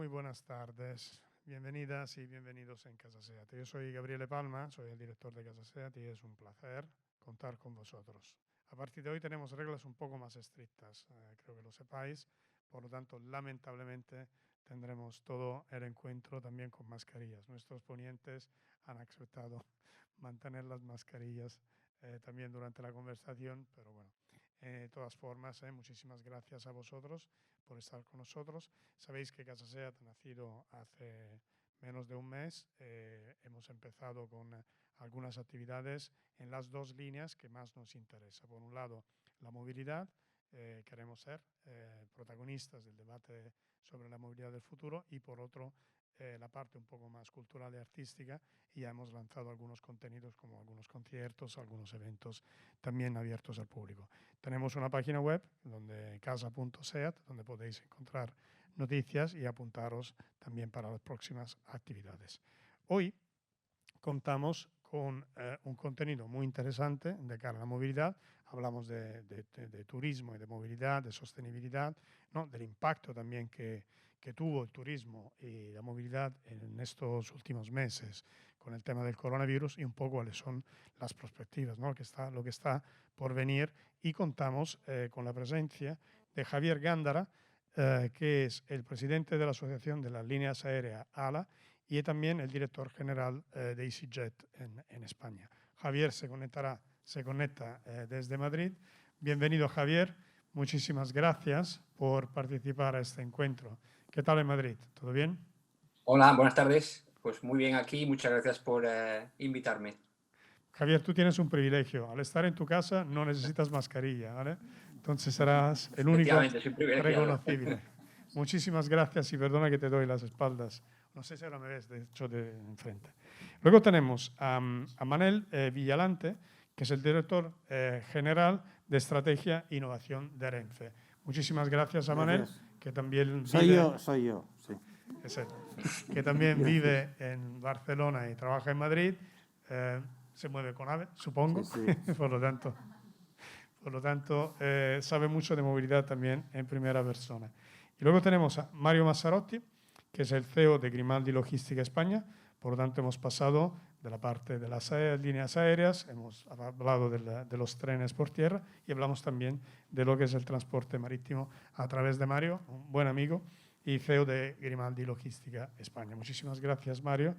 Muy buenas tardes, bienvenidas y bienvenidos en Casa SEAT. Yo soy Gabriele Palma, soy el director de Casa SEAT y es un placer contar con vosotros. A partir de hoy tenemos reglas un poco más estrictas, creo que lo sepáis, por lo tanto, lamentablemente tendremos todo el encuentro también con mascarillas. Nuestros ponentes han aceptado mantener las mascarillas también durante la conversación, pero bueno. De todas formas, muchísimas gracias a vosotros por estar con nosotros. Sabéis que Casa SEAT ha nacido hace menos de un mes. Hemos empezado con algunas actividades en las dos líneas que más nos interesa. Por un lado, la movilidad. Queremos ser protagonistas del debate sobre la movilidad del futuro y por otro, la parte un poco más cultural y artística, y ya hemos lanzado algunos contenidos como algunos conciertos, algunos eventos también abiertos al público. Tenemos una página web, casa.seat, donde podéis encontrar noticias y apuntaros también para las próximas actividades. Hoy contamos con un contenido muy interesante de cara a la movilidad. Hablamos de turismo y de movilidad, de sostenibilidad, ¿no? Del impacto también que tuvo el turismo y la movilidad en estos últimos meses con el tema del coronavirus y un poco cuáles son las perspectivas, ¿no? Lo que está por venir. Y contamos con la presencia de Javier Gándara, que es el presidente de la Asociación de las Líneas Aéreas ALA y también el director general de EasyJet en España. Javier se conecta desde Madrid. Bienvenido, Javier. Muchísimas gracias por participar a este encuentro. ¿Qué tal en Madrid? ¿Todo bien? Hola, buenas tardes. Pues muy bien aquí. Muchas gracias por invitarme. Javier, tú tienes un privilegio. Al estar en tu casa no necesitas mascarilla, ¿vale? Entonces serás el único Soy privilegiado. reconocible. Muchísimas gracias y perdona que te doy las espaldas. No sé si ahora me ves, de hecho, de enfrente. Luego tenemos a Manel Villalante, que es el director general de Estrategia e Innovación de Renfe. Muchísimas gracias a Manel, que también Soy yo, sí. Es él, que también vive en Barcelona y trabaja en Madrid. Se mueve con AVE, supongo. Sí. Por lo tanto, sabe mucho de movilidad también en primera persona. Y luego tenemos a Mario Massarotti, que es el CEO de Grimaldi Logística España. Por lo tanto, hemos pasado de la parte de las líneas aéreas, hemos hablado de los trenes por tierra y hablamos también de lo que es el transporte marítimo a través de Mario, un buen amigo y CEO de Grimaldi Logística España. Muchísimas gracias, Mario,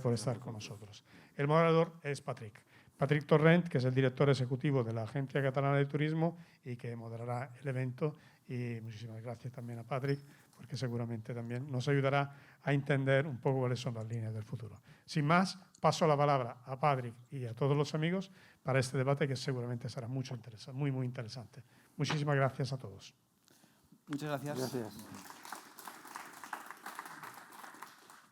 por estar con nosotros. El moderador es Patrick Torrent, que es el director ejecutivo de la Agencia Catalana de Turismo y que moderará el evento. Y muchísimas gracias también a Patrick, porque seguramente también nos ayudará a entender un poco cuáles son las líneas del futuro. Sin más, paso la palabra a Patrick y a todos los amigos para este debate que seguramente será muy interesante. Muchísimas gracias a todos. Muchas gracias.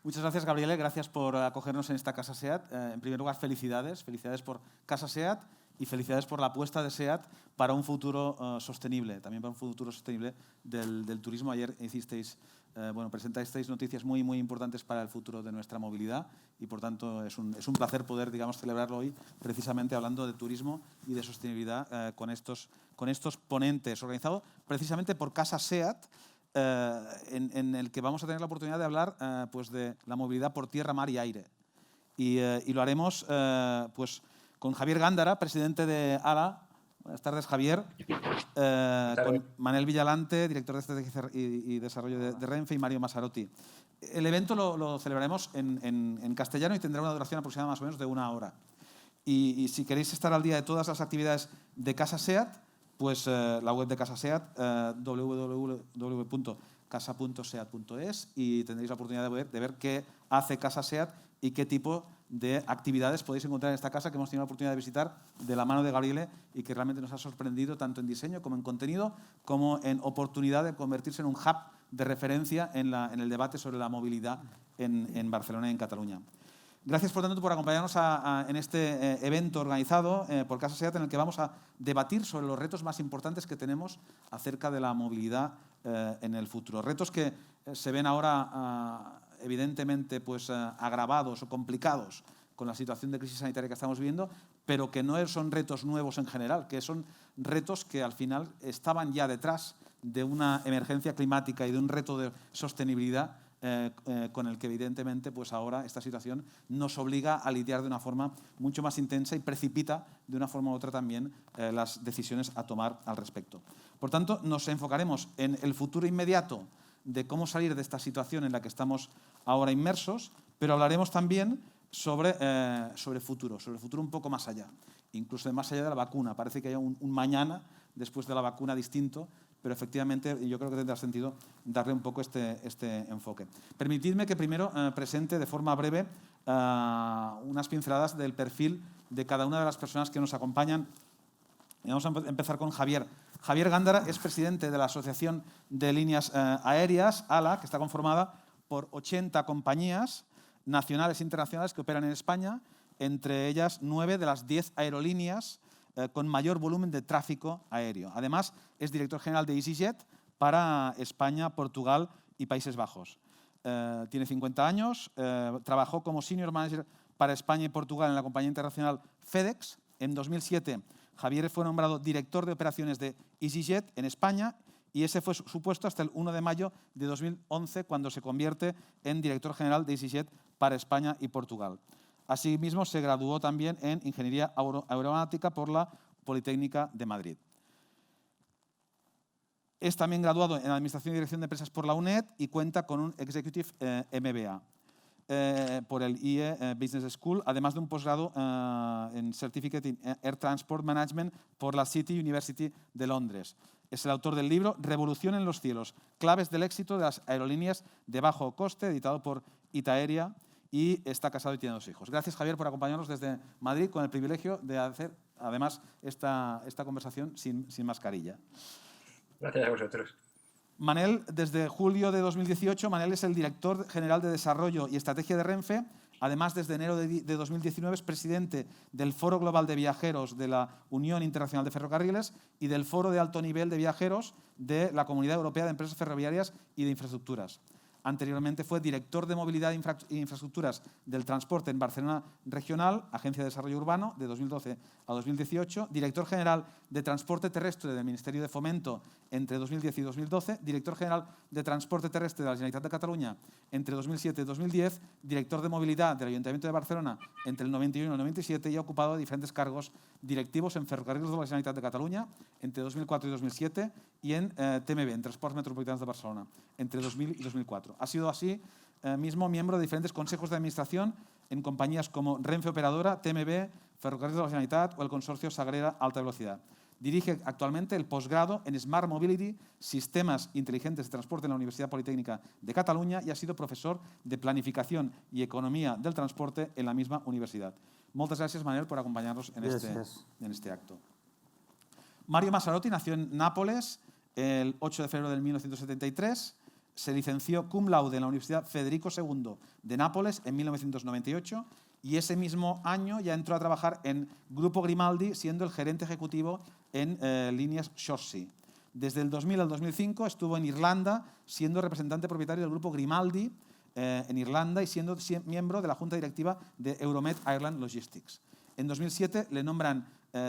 Muchas gracias, Gabriele. Gracias por acogernos en esta Casa SEAT. En primer lugar, felicidades. Felicidades por Casa SEAT y felicidades por la apuesta de SEAT para un futuro sostenible, también para un futuro sostenible del turismo. Ayer presentasteis noticias muy importantes para el futuro de nuestra movilidad y, por tanto, es un placer poder, celebrarlo hoy precisamente hablando de turismo y de sostenibilidad con estos ponentes, organizado precisamente por Casa SEAT, en el que vamos a tener la oportunidad de hablar de la movilidad por tierra, mar y aire. Y lo haremos con Javier Gándara, presidente de ALA. Buenas tardes, Javier. Con Manel Villalante, director de Estrategia y Desarrollo de Renfe, y Mario Massarotti. El evento lo celebraremos en castellano y tendrá una duración aproximada más o menos de 1 hora. Y si queréis estar al día de todas las actividades de Casa SEAT, pues la web de Casa SEAT, www.casa.seat.es, y tendréis la oportunidad de ver qué hace Casa SEAT y qué tipo de actividades podéis encontrar en esta casa que hemos tenido la oportunidad de visitar de la mano de Gabriele y que realmente nos ha sorprendido tanto en diseño como en contenido, como en oportunidad de convertirse en un hub de referencia en el debate sobre la movilidad en Barcelona y en Cataluña. Gracias, por tanto, por acompañarnos en este evento organizado por Casa SEAT, en el que vamos a debatir sobre los retos más importantes que tenemos acerca de la movilidad en el futuro. Retos que se ven ahora evidentemente agravados o complicados con la situación de crisis sanitaria que estamos viviendo, pero que no son retos nuevos en general, que son retos que al final estaban ya detrás de una emergencia climática y de un reto de sostenibilidad con el que evidentemente pues ahora esta situación nos obliga a lidiar de una forma mucho más intensa y precipita de una forma u otra también las decisiones a tomar al respecto. Por tanto, nos enfocaremos en el futuro inmediato de cómo salir de esta situación en la que estamos ahora inmersos, pero hablaremos también sobre futuro un poco más allá, incluso más allá de la vacuna. Parece que haya un mañana después de la vacuna distinto, pero efectivamente yo creo que tendrá sentido darle un poco este enfoque. Permitidme que primero presente de forma breve unas pinceladas del perfil de cada una de las personas que nos acompañan. Y vamos a empezar con Javier. Javier Gándara es presidente de la Asociación de Líneas Aéreas, ALA, que está conformada por 80 compañías nacionales e internacionales que operan en España, entre ellas 9 de las 10 aerolíneas con mayor volumen de tráfico aéreo. Además, es director general de EasyJet para España, Portugal y Países Bajos. Tiene 50 años, trabajó como Senior Manager para España y Portugal en la compañía internacional FedEx. En 2007, Javier fue nombrado director de operaciones de EasyJet en España y ese fue su puesto hasta el 1 de mayo de 2011, cuando se convierte en director general de EasyJet para España y Portugal. Asimismo, se graduó también en Ingeniería Aeronáutica por la Politécnica de Madrid. Es también graduado en Administración y Dirección de Empresas por la UNED y cuenta con un Executive MBA por el IE Business School, además de un posgrado en Certificate in Air Transport Management por la City University de Londres. Es el autor del libro Revolución en los cielos, claves del éxito de las aerolíneas de bajo coste, editado por Itaeria, y está casado y tiene 2 hijos. Gracias, Javier, por acompañarnos desde Madrid, con el privilegio de hacer, además, esta conversación sin mascarilla. Gracias a vosotros. Manel, desde julio de 2018, Manel es el director general de Desarrollo y Estrategia de Renfe. Además, desde enero de 2019 es presidente del Foro Global de Viajeros de la Unión Internacional de Ferrocarriles y del Foro de Alto Nivel de Viajeros de la Comunidad Europea de Empresas Ferroviarias y de Infraestructuras. Anteriormente fue director de Movilidad e Infraestructuras del Transporte en Barcelona Regional, Agencia de Desarrollo Urbano, de 2012 a 2018, director general de Transporte Terrestre del Ministerio de Fomento entre 2010 y 2012, director general de Transporte Terrestre de la Generalitat de Cataluña entre 2007 y 2010, director de Movilidad del Ayuntamiento de Barcelona entre el 91 y el 97 y ha ocupado diferentes cargos directivos en Ferrocarriles de la Generalitat de Cataluña entre 2004 y 2007 y en TMB, en Transports Metropolitanos de Barcelona, entre 2000 y 2004. Ha sido así mismo miembro de diferentes consejos de administración en compañías como Renfe Operadora, TMB, Ferrocarriles de la Generalitat o el consorcio Sagrera Alta Velocidad. Dirige actualmente el posgrado en Smart Mobility, Sistemas Inteligentes de Transporte en la Universidad Politécnica de Cataluña y ha sido profesor de Planificación y Economía del Transporte en la misma universidad. Muchas gracias, Manuel, por acompañarnos en este acto. Mario Massarotti nació en Nápoles el 8 de febrero de 1973. Se licenció cum laude en la Universidad Federico II de Nápoles en 1998 y ese mismo año ya entró a trabajar en Grupo Grimaldi, siendo el gerente ejecutivo en líneas Shortsea. Desde el 2000 al 2005 estuvo en Irlanda, siendo representante propietario del Grupo Grimaldi en Irlanda y siendo miembro de la Junta Directiva de Euromed Ireland Logistics. En 2007 le nombran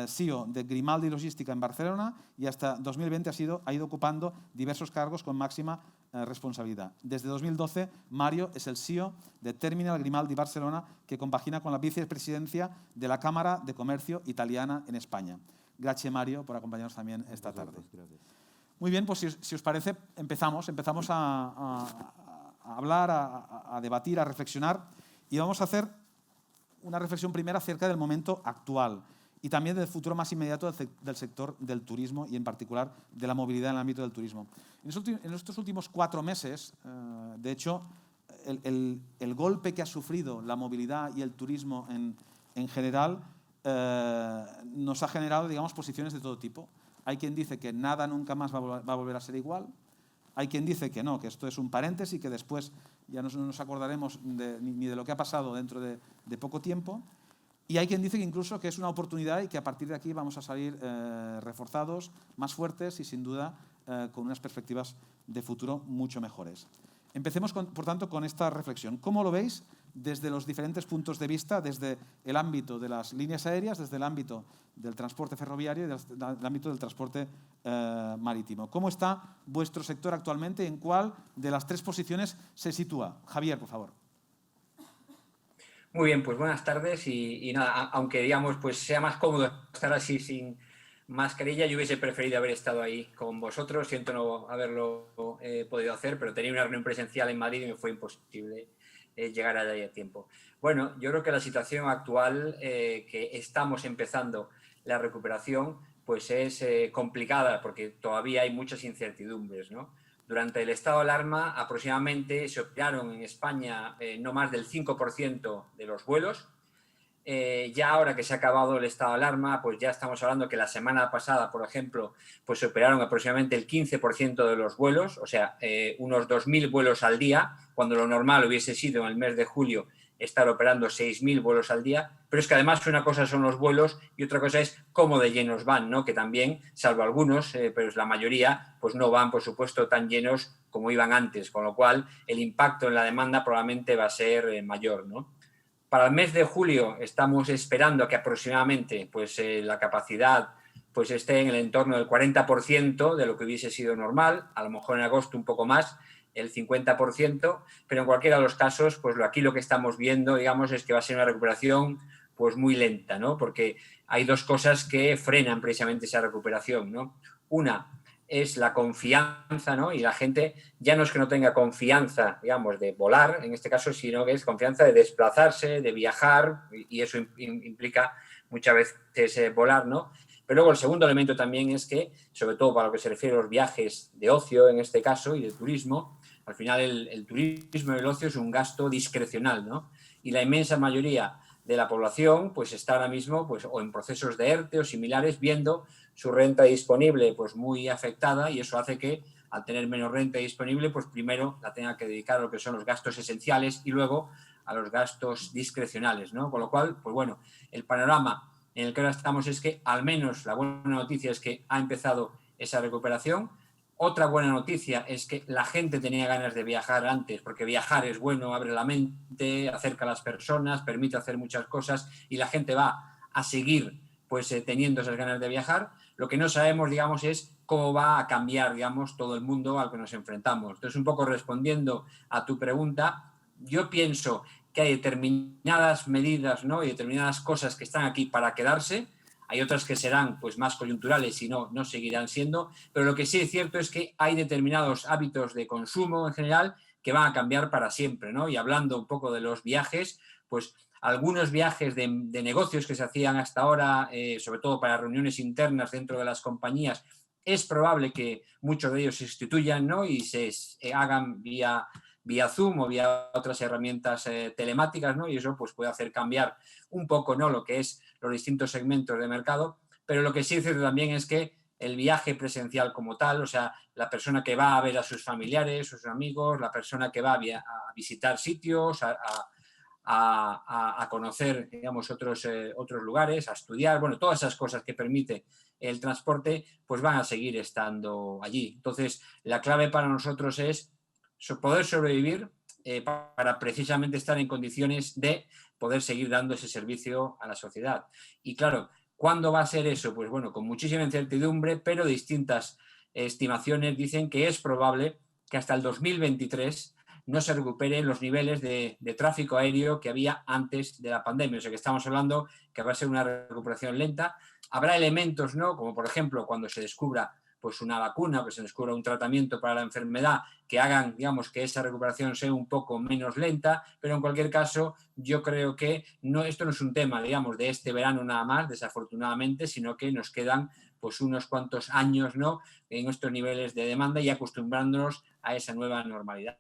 CEO de Grimaldi Logística en Barcelona y hasta 2020 ha ido ocupando diversos cargos con máxima responsabilidad. Desde 2012, Mario es el CEO de Terminal Grimaldi Barcelona, que compagina con la vicepresidencia de la Cámara de Comercio Italiana en España. Gracias, Mario, por acompañarnos también esta tarde. Muy bien, pues si os parece, empezamos a hablar, a debatir, a reflexionar y vamos a hacer una reflexión primera acerca del momento actual y también del futuro más inmediato del sector del turismo y en particular de la movilidad en el ámbito del turismo. En estos últimos 4 meses, de hecho, el golpe que ha sufrido la movilidad y el turismo en general nos ha generado, digamos, posiciones de todo tipo. Hay quien dice que nada nunca más va a volver a ser igual. Hay quien dice que no, que esto es un paréntesis y que después ya no nos acordaremos ni de lo que ha pasado dentro de poco tiempo. Y hay quien dice que incluso que es una oportunidad y que a partir de aquí vamos a salir reforzados, más fuertes y sin duda con unas perspectivas de futuro mucho mejores. Empecemos, por tanto, con esta reflexión. ¿Cómo lo veis desde los diferentes puntos de vista, desde el ámbito de las líneas aéreas, desde el ámbito del transporte ferroviario y desde el ámbito del transporte marítimo. ¿Cómo está vuestro sector actualmente? ¿En cuál de las tres posiciones se sitúa? Javier, por favor. Muy bien, pues buenas tardes y nada, aunque digamos pues sea más cómodo estar así sin mascarilla, yo hubiese preferido haber estado ahí con vosotros. Siento no haberlo podido hacer, pero tenía una reunión presencial en Madrid y me fue imposible llegar allá a tiempo. Bueno, yo creo que la situación actual que estamos empezando la recuperación pues es complicada porque todavía hay muchas incertidumbres, ¿no? Durante el estado de alarma aproximadamente se operaron en España no más del 5% de los vuelos. Ya ahora que se ha acabado el estado de alarma, pues ya estamos hablando que la semana pasada, por ejemplo, pues se operaron aproximadamente el 15% de los vuelos, o sea, unos 2.000 vuelos al día, cuando lo normal hubiese sido en el mes de julio estar operando 6.000 vuelos al día, pero es que además una cosa son los vuelos y otra cosa es cómo de llenos van, ¿no? Que también, salvo algunos, pero la mayoría, pues no van, por supuesto, tan llenos como iban antes, con lo cual el impacto en la demanda probablemente va a ser mayor, ¿no? Para el mes de julio estamos esperando que aproximadamente pues, la capacidad pues, esté en el entorno del 40% de lo que hubiese sido normal, a lo mejor en agosto un poco más, el 50%, pero en cualquiera de los casos, pues aquí lo que estamos viendo, digamos, es que va a ser una recuperación pues muy lenta, ¿no? Porque hay dos cosas que frenan precisamente esa recuperación, ¿no? Una es la confianza, ¿no? Y la gente ya no es que no tenga confianza, digamos, de volar, en este caso, sino que es confianza de desplazarse, de viajar, y eso implica muchas veces volar, ¿no? Pero luego el segundo elemento también es que, sobre todo para lo que se refiere a los viajes de ocio, en este caso, y de turismo, al final el turismo y el ocio es un gasto discrecional, ¿no? Y la inmensa mayoría de la población pues está ahora mismo pues, o en procesos de ERTE o similares, viendo su renta disponible pues, muy afectada, y eso hace que al tener menos renta disponible, pues primero la tenga que dedicar a lo que son los gastos esenciales y luego a los gastos discrecionales, ¿no? Con lo cual, pues bueno, el panorama en el que ahora estamos es que al menos la buena noticia es que ha empezado esa recuperación. Otra buena noticia es que la gente tenía ganas de viajar antes, porque viajar es bueno, abre la mente, acerca a las personas, permite hacer muchas cosas y la gente va a seguir pues teniendo esas ganas de viajar. Lo que no sabemos, digamos, es cómo va a cambiar, digamos, todo el mundo al que nos enfrentamos. Entonces, un poco respondiendo a tu pregunta, yo pienso que hay determinadas medidas, ¿no? Y determinadas cosas que están aquí para quedarse. Hay otras que serán pues, más coyunturales y no seguirán siendo, pero lo que sí es cierto es que hay determinados hábitos de consumo en general que van a cambiar para siempre, ¿no? Y hablando un poco de los viajes, pues algunos viajes de negocios que se hacían hasta ahora, sobre todo para reuniones internas dentro de las compañías, es probable que muchos de ellos se sustituyan, ¿no? Y se hagan vía Zoom o vía otras herramientas telemáticas, ¿no? Y eso pues, puede hacer cambiar un poco, ¿no? Lo que es los distintos segmentos de mercado, pero lo que sí es cierto también es que el viaje presencial como tal, o sea, la persona que va a ver a sus familiares, sus amigos, la persona que va a visitar sitios, a conocer, digamos, otros lugares, a estudiar, bueno, todas esas cosas que permite el transporte, pues van a seguir estando allí. Entonces, la clave para nosotros es poder sobrevivir para precisamente estar en condiciones de poder seguir dando ese servicio a la sociedad. Y claro, ¿cuándo va a ser eso? Pues bueno, con muchísima incertidumbre, pero distintas estimaciones dicen que es probable que hasta el 2023 no se recuperen los niveles de tráfico aéreo que había antes de la pandemia. O sea que estamos hablando que va a ser una recuperación lenta. Habrá elementos, ¿no? Como por ejemplo cuando se descubra pues una vacuna o que se descubra un tratamiento para la enfermedad que hagan, digamos, que esa recuperación sea un poco menos lenta, pero en cualquier caso yo creo que esto no es un tema, digamos, de este verano nada más, desafortunadamente, sino que nos quedan pues unos cuantos años, ¿no? En estos niveles de demanda y acostumbrándonos a esa nueva normalidad.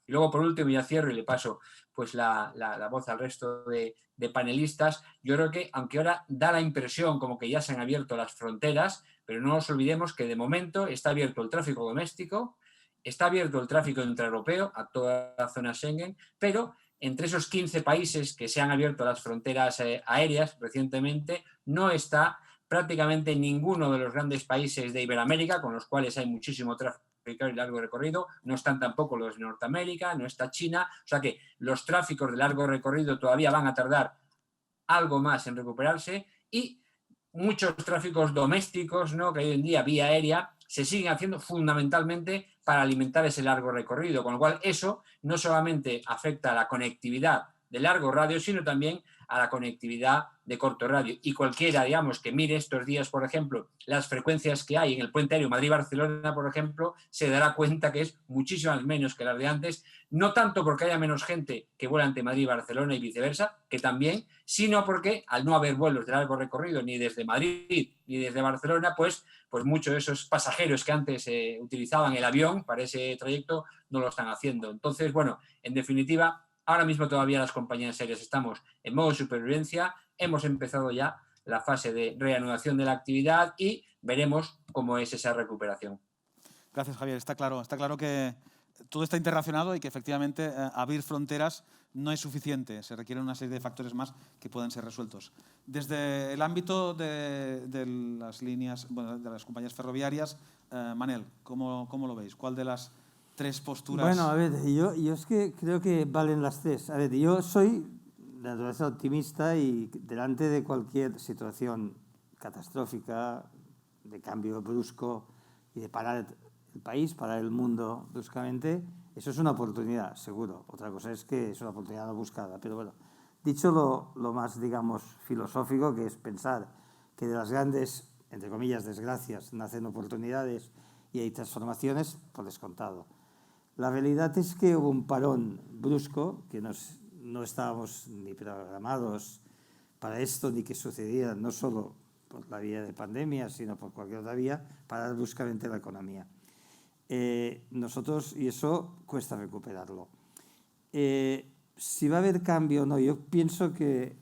Y luego, por último, ya cierro y le paso pues la voz al resto de panelistas. Yo creo que, aunque ahora da la impresión como que ya se han abierto las fronteras, pero no nos olvidemos que de momento está abierto el tráfico doméstico, está abierto el tráfico intraeuropeo a toda la zona Schengen, pero entre esos 15 países que se han abierto las fronteras aéreas recientemente, no está prácticamente ninguno de los grandes países de Iberoamérica, con los cuales hay muchísimo tráfico y largo recorrido, no están tampoco los de Norteamérica, no está China, o sea que los tráficos de largo recorrido todavía van a tardar algo más en recuperarse y muchos tráficos domésticos, ¿no?, que hoy en día vía aérea se siguen haciendo fundamentalmente para alimentar ese largo recorrido, con lo cual eso no solamente afecta a la conectividad de largo radio, sino también a la conectividad de corto radio. Y cualquiera, digamos, que mire estos días, por ejemplo, las frecuencias que hay en el puente aéreo Madrid-Barcelona, por ejemplo, se dará cuenta que es muchísimas menos que las de antes, no tanto porque haya menos gente que vuela entre Madrid y Barcelona y viceversa, que también, sino porque al no haber vuelos de largo recorrido ni desde Madrid ni desde Barcelona, pues muchos de esos pasajeros que antes utilizaban el avión para ese trayecto no lo están haciendo. Entonces, bueno, en definitiva, ahora mismo todavía las compañías aéreas estamos en modo supervivencia, hemos empezado ya la fase de reanudación de la actividad y veremos cómo es esa recuperación. Gracias, Javier. Está claro que todo está interrelacionado y que efectivamente abrir fronteras no es suficiente. Se requieren una serie de factores más que pueden ser resueltos. Desde el ámbito de las líneas, bueno, de las compañías ferroviarias, Manel, ¿cómo lo veis? ¿Cuál de las tres posturas? Bueno, a ver, yo es que creo que valen las tres. A ver, yo soy de naturaleza optimista y delante de cualquier situación catastrófica, de cambio brusco y de parar el país, parar el mundo bruscamente, eso es una oportunidad, seguro. Otra cosa es que es una oportunidad no buscada. Pero bueno, dicho lo más, digamos, filosófico, que es pensar que de las grandes, entre comillas, desgracias, nacen oportunidades y hay transformaciones, por descontado. La realidad es que hubo un parón brusco, que no estábamos ni programados para esto, ni que sucediera, no solo por la vía de pandemia, sino por cualquier otra vía, parar bruscamente la economía. Nosotros, y eso cuesta recuperarlo. Si va a haber cambio o no, yo pienso que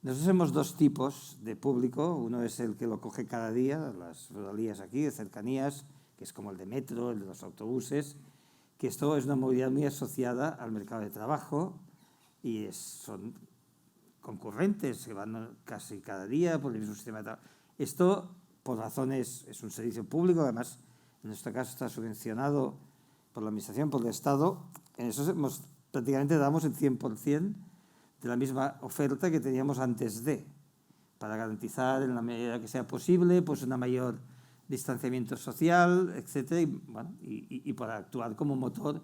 nosotros somos dos tipos de público. Uno es el que lo coge cada día, las rodalías aquí, de cercanías, que es como el de metro, el de los autobuses, que esto es una movilidad muy asociada al mercado de trabajo y son concurrentes que van casi cada día por el mismo sistema de trabajo. Esto, por razones, es un servicio público, además, en nuestro caso está subvencionado por la Administración, por el Estado. En eso prácticamente damos el 100% de la misma oferta que teníamos antes para garantizar, en la medida que sea posible, pues una mayor distanciamiento social, etcétera, y para actuar como motor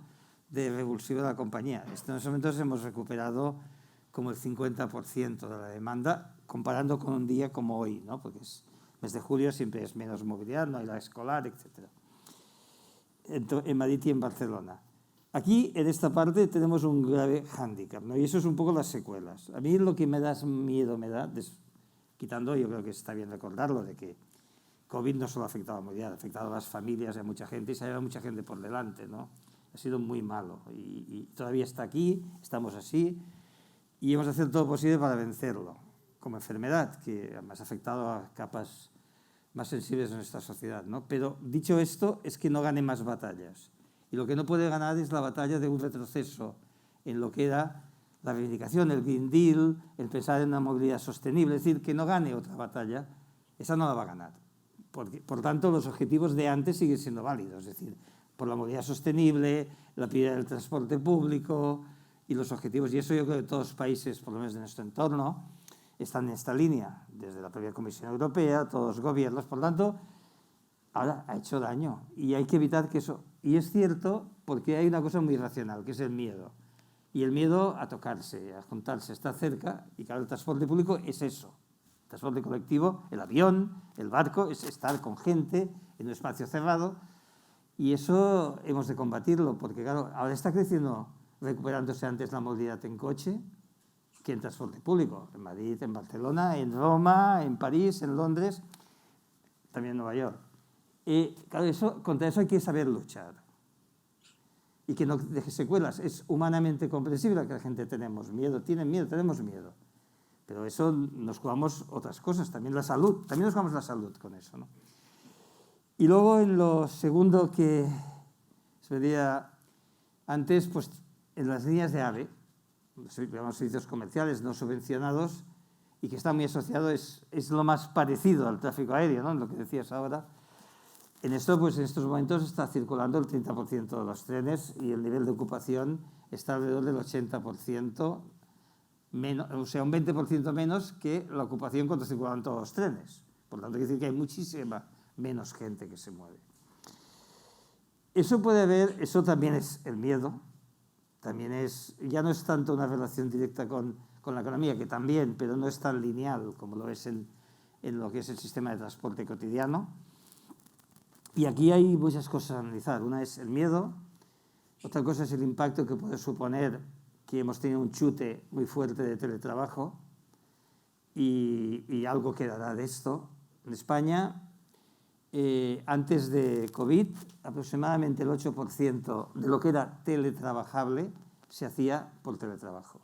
de revulsivo de la compañía. En estos momentos hemos recuperado como el 50% de la demanda, comparando con un día como hoy, ¿no? Porque mes de julio siempre es menos movilidad, no hay la escolar, etcétera. En Madrid y en Barcelona. Aquí, en esta parte, tenemos un grave hándicap, ¿no? Y eso es un poco las secuelas. A mí lo que miedo me da, quitando, yo creo que está bien recordarlo, de que COVID no solo ha afectado a la movilidad, ha afectado a las familias, a mucha gente y se ha llevado mucha gente por delante, ¿no? Ha sido muy malo y todavía está aquí, estamos así y hemos de hacer todo lo posible para vencerlo como enfermedad, que además ha afectado a capas más sensibles de nuestra sociedad, ¿no? Pero dicho esto, es que no gane más batallas. Y lo que no puede ganar es la batalla de un retroceso en lo que era la reivindicación, el Green Deal, el pensar en una movilidad sostenible, es decir, que no gane otra batalla, esa no la va a ganar. Por tanto, los objetivos de antes siguen siendo válidos, es decir, por la movilidad sostenible, la prioridad del transporte público y los objetivos, y eso yo creo que todos los países, por lo menos de nuestro entorno, están en esta línea, desde la propia Comisión Europea, todos los gobiernos. Por tanto, ahora ha hecho daño y hay que evitar que eso... Y es cierto porque hay una cosa muy irracional, que es el miedo. Y el miedo a tocarse, a juntarse, está cerca, y claro, el transporte público es eso. El transporte colectivo, el avión, el barco, es estar con gente en un espacio cerrado, y eso hemos de combatirlo, porque claro, ahora está creciendo, recuperándose antes la movilidad en coche que en transporte público, en Madrid, en Barcelona, en Roma, en París, en Londres, también en Nueva York. Claro, contra eso hay que saber luchar y que no deje secuelas. Es humanamente comprensible que la gente tenemos miedo, tenemos miedo, pero eso nos jugamos otras cosas, también la salud, también nos jugamos la salud con eso, ¿no? Y luego en lo segundo que se veía antes, pues en las líneas de AVE, los servicios comerciales no subvencionados y que está muy asociado, es lo más parecido al tráfico aéreo, ¿no? Lo que decías ahora. En esto, pues en estos momentos está circulando el 30% de los trenes y el nivel de ocupación está alrededor del 80%, menos, o sea, un 20% menos que la ocupación cuando circulan todos los trenes. Por tanto, quiere decir que hay muchísima menos gente que se mueve. Eso también es el miedo, ya no es tanto una relación directa con la economía, que también, pero no es tan lineal como lo es en lo que es el sistema de transporte cotidiano. Y aquí hay muchas cosas a analizar. Una es el miedo, otra cosa es el impacto que puede suponer que hemos tenido un chute muy fuerte de teletrabajo y algo quedará de esto. En España, antes de COVID, aproximadamente el 8% de lo que era teletrabajable se hacía por teletrabajo,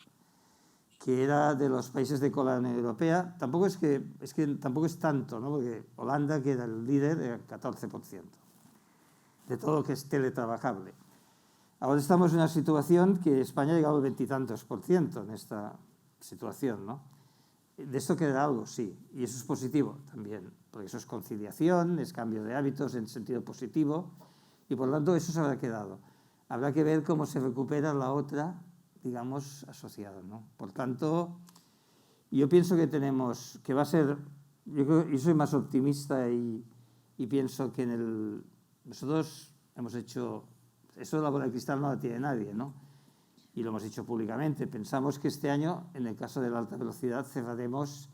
que era de los países de cola de la Unión Europea. Tampoco es tanto, ¿no? Porque Holanda, que era el líder, era el 14% de todo lo que es teletrabajable. Ahora estamos en una situación que España ha llegado al 20 y tantos % en esta situación, ¿no? De esto quedará algo, sí, y eso es positivo también, porque eso es conciliación, es cambio de hábitos en sentido positivo, y por lo tanto eso se habrá quedado. Habrá que ver cómo se recupera la otra, digamos, asociada, ¿no? Por tanto, yo pienso que va a ser, yo soy más optimista y pienso que nosotros hemos hecho, eso de la bola de cristal no la tiene nadie, ¿no? Y lo hemos dicho públicamente. Pensamos que este año, en el caso de la alta velocidad, cerraremos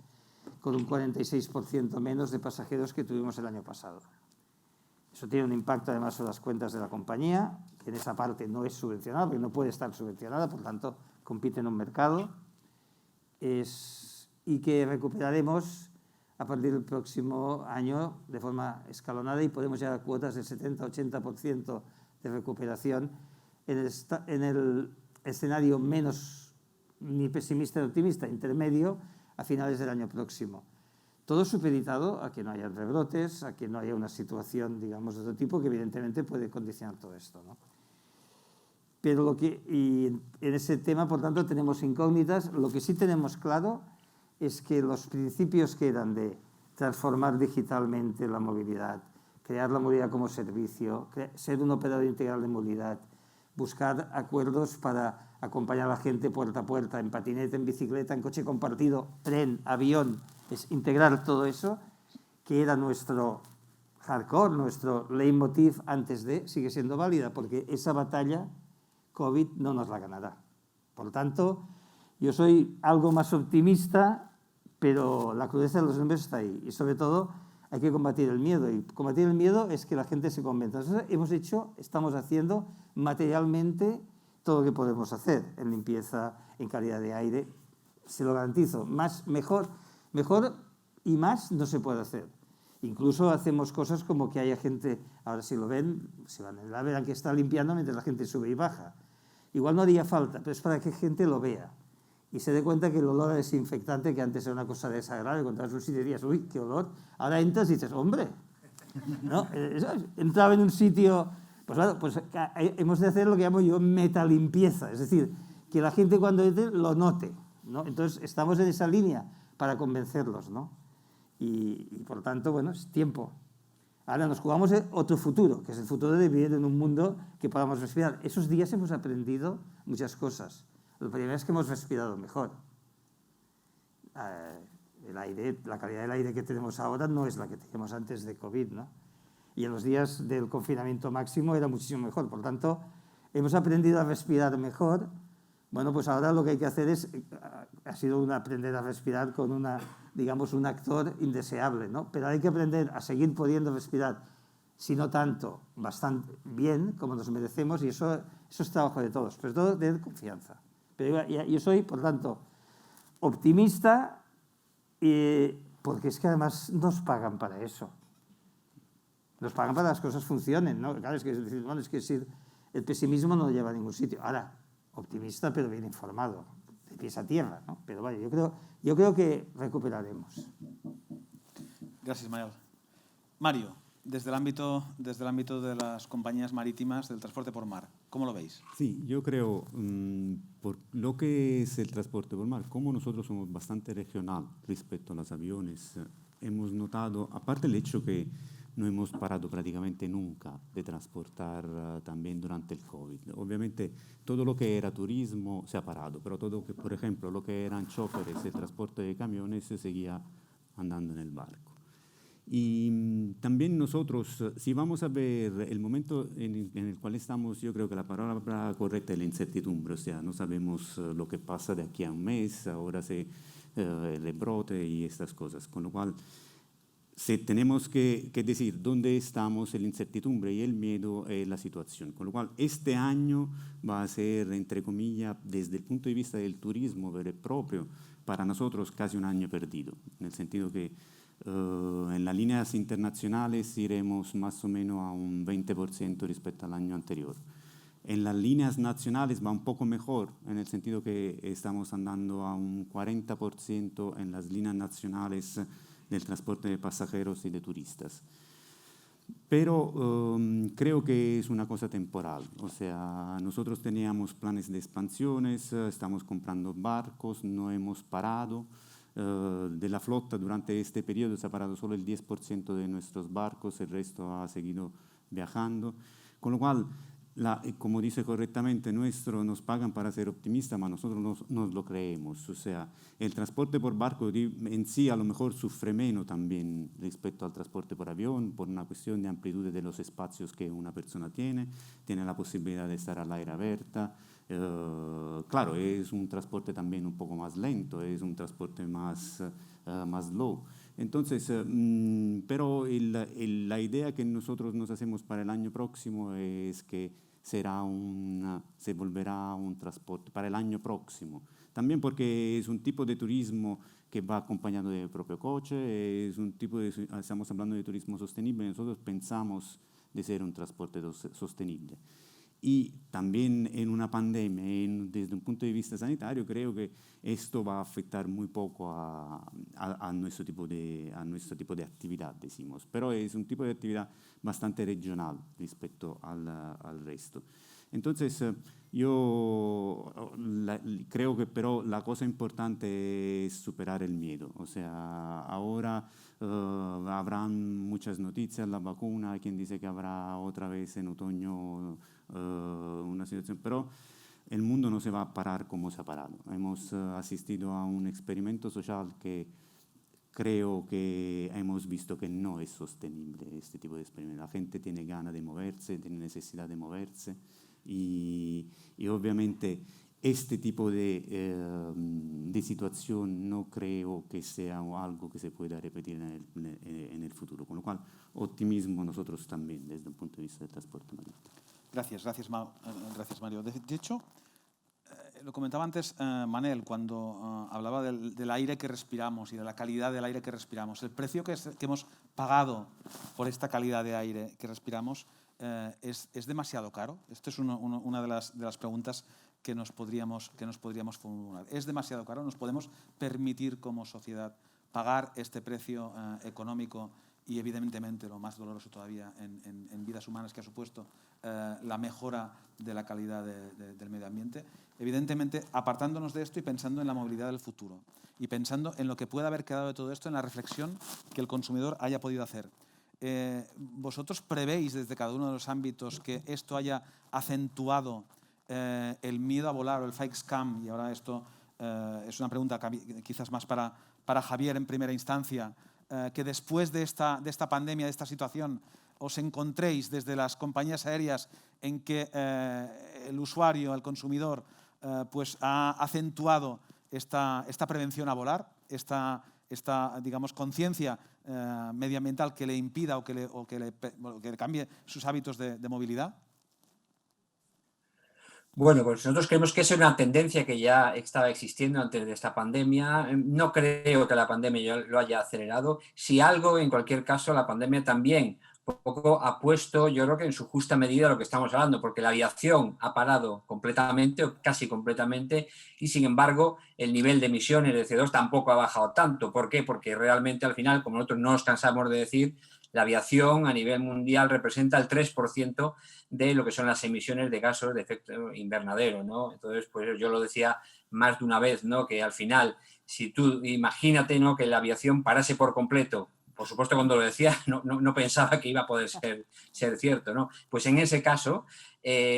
con un 46% menos de pasajeros que tuvimos el año pasado. Eso tiene un impacto además sobre las cuentas de la compañía, que en esa parte no es subvencionada, porque no puede estar subvencionada, por tanto, compite en un mercado. Y que recuperaremos a partir del próximo año de forma escalonada y podemos llegar a cuotas del 70-80% de recuperación en el escenario menos ni pesimista ni optimista, intermedio, a finales del año próximo. Todo supeditado a que no haya rebrotes, a que no haya una situación, digamos, de otro tipo que evidentemente puede condicionar todo esto, ¿no? Pero en ese tema, por tanto, tenemos incógnitas. Lo que sí tenemos claro es que los principios que eran de transformar digitalmente la movilidad, crear la movilidad como servicio, ser un operador integral de movilidad, buscar acuerdos para acompañar a la gente puerta a puerta, en patinete, en bicicleta, en coche compartido, tren, avión, es integrar todo eso, que era nuestro hardcore, nuestro leitmotiv antes sigue siendo válida, porque esa batalla COVID no nos la ganará. Por tanto, yo soy algo más optimista, pero la crudeza de los números está ahí. Y sobre todo, hay que combatir el miedo. Y combatir el miedo es que la gente se convenza. Entonces, estamos haciendo materialmente todo lo que podemos hacer en limpieza, en calidad de aire. Se lo garantizo. Mejor y más no se puede hacer. Incluso hacemos cosas como que haya gente, ahora si lo ven, si van en la verán que está limpiando mientras la gente sube y baja. Igual no haría falta, pero es para que gente lo vea y se dé cuenta que el olor a desinfectante, que antes era una cosa desagradable, cuando entras en un sitio y dirías, uy, qué olor, ahora entras y dices, hombre, ¿no? Entraba en un sitio, pues claro, pues hemos de hacer lo que llamo yo metalimpieza, es decir, que la gente cuando entre lo note, ¿no? Entonces estamos en esa línea para convencerlos, ¿no? Y por tanto, bueno, es tiempo. Ahora nos jugamos otro futuro, que es el futuro de vivir en un mundo que podamos respirar. Esos días hemos aprendido muchas cosas. Lo primero es que hemos respirado mejor. El aire, la calidad del aire que tenemos ahora no es la que teníamos antes de COVID, ¿no? Y en los días del confinamiento máximo era muchísimo mejor. Por tanto, hemos aprendido a respirar mejor. Bueno, pues ahora lo que hay que hacer ha sido aprender a respirar con digamos, un actor indeseable, ¿no? Pero hay que aprender a seguir pudiendo respirar, si no tanto, bastante bien, como nos merecemos, y eso es trabajo de todos, pero todo tener confianza. Pero yo soy, por tanto, optimista, porque es que además nos pagan para eso. Nos pagan para que las cosas funcionen, ¿no? Claro, es que el pesimismo no lleva a ningún sitio. Ahora, optimista, pero bien informado, de pies a tierra, ¿no? Pero vaya, yo creo que recuperaremos. Gracias, Mayal. Mario, desde el ámbito de las compañías marítimas del transporte por mar, ¿cómo lo veis? Sí, yo creo, por lo que es el transporte por mar, como nosotros somos bastante regional respecto a los aviones, hemos notado, aparte del hecho que no hemos parado prácticamente nunca de transportar también durante el COVID. Obviamente todo lo que era turismo se ha parado, pero todo que, por ejemplo, lo que eran choferes, el transporte de camiones se seguía andando en el barco. Y también nosotros, si vamos a ver el momento en el cual estamos, yo creo que la palabra correcta es la incertidumbre, o sea, no sabemos lo que pasa de aquí a un mes, ahora se rebrote y estas cosas, con lo cual tenemos que decir dónde estamos, la incertidumbre y el miedo es la situación. Con lo cual, este año va a ser, entre comillas, desde el punto de vista del turismo vero y propio, para nosotros casi un año perdido, en el sentido que en las líneas internacionales iremos más o menos a un 20% respecto al año anterior. En las líneas nacionales va un poco mejor, en el sentido que estamos andando a un 40% en las líneas nacionales del transporte de pasajeros y de turistas. Pero creo que es una cosa temporal. O sea, nosotros teníamos planes de expansiones, estamos comprando barcos, no hemos parado. De la flota durante este periodo se ha parado solo el 10% de nuestros barcos, el resto ha seguido viajando. Con lo cual, como dice correctamente, nos pagan para ser optimistas, pero nosotros nos lo creemos. O sea, el transporte por barco en sí a lo mejor sufre menos también respecto al transporte por avión, por una cuestión de amplitud de los espacios que una persona tiene la posibilidad de estar al aire abierto. Claro, es un transporte también un poco más lento, es un transporte más low. Entonces, pero la idea que nosotros nos hacemos para el año próximo es que se volverá un transporte para el año próximo. También porque es un tipo de turismo que va acompañado del propio coche, es un tipo estamos hablando de turismo sostenible, nosotros pensamos de ser un transporte sostenible. Y también en una pandemia, desde un punto de vista sanitario, creo que esto va a afectar muy poco a nuestro tipo de actividad, decimos. Pero es un tipo de actividad bastante regional respecto al resto. Entonces, yo creo que pero la cosa importante es superar el miedo. O sea, ahora habrán muchas noticias, la vacuna, hay quien dice que habrá otra vez en otoño una situación, pero el mundo no se va a parar como se ha parado. Hemos asistido a un experimento social que creo que hemos visto que no es sostenible este tipo de experimento. La gente tiene ganas de moverse, tiene necesidad de moverse y obviamente este tipo de situación no creo que sea algo que se pueda repetir en el futuro. Con lo cual, optimismo nosotros también desde el punto de vista del transporte marítimo. Gracias, Mario. De hecho, lo comentaba antes Manel cuando hablaba del aire que respiramos y de la calidad del aire que respiramos. El precio que hemos pagado por esta calidad de aire que respiramos es demasiado caro. Esto es una de las preguntas que nos podríamos formular. ¿Es demasiado caro? ¿Nos podemos permitir como sociedad pagar este precio económico y evidentemente lo más doloroso todavía en vidas humanas que ha supuesto la mejora de la calidad del medio ambiente? Evidentemente, apartándonos de esto y pensando en la movilidad del futuro y pensando en lo que pueda haber quedado de todo esto, en la reflexión que el consumidor haya podido hacer. ¿Vosotros prevéis desde cada uno de los ámbitos que esto haya acentuado el miedo a volar o el fake scam? Y ahora esto es una pregunta quizás más para Javier en primera instancia, que después de esta pandemia, de esta situación, os encontréis desde las compañías aéreas en que el usuario, el consumidor, pues ha acentuado esta prevención a volar, esta digamos, conciencia medioambiental que le impida o que le cambie sus hábitos de movilidad? Bueno, pues nosotros creemos que es una tendencia que ya estaba existiendo antes de esta pandemia. No creo que la pandemia lo haya acelerado. Si algo, en cualquier caso, la pandemia también poco ha puesto, yo creo que en su justa medida lo que estamos hablando, porque la aviación ha parado completamente o casi completamente y, sin embargo, el nivel de emisiones de CO2 tampoco ha bajado tanto. ¿Por qué? Porque realmente, al final, como nosotros no nos cansamos de decir, la aviación a nivel mundial representa el 3% de lo que son las emisiones de gases de efecto invernadero, ¿no? Entonces, pues yo lo decía más de una vez, ¿no? Que al final, si tú imagínate, ¿no?, que la aviación parase por completo por supuesto, cuando lo decía, no pensaba que iba a poder ser cierto, ¿no? Pues en ese caso,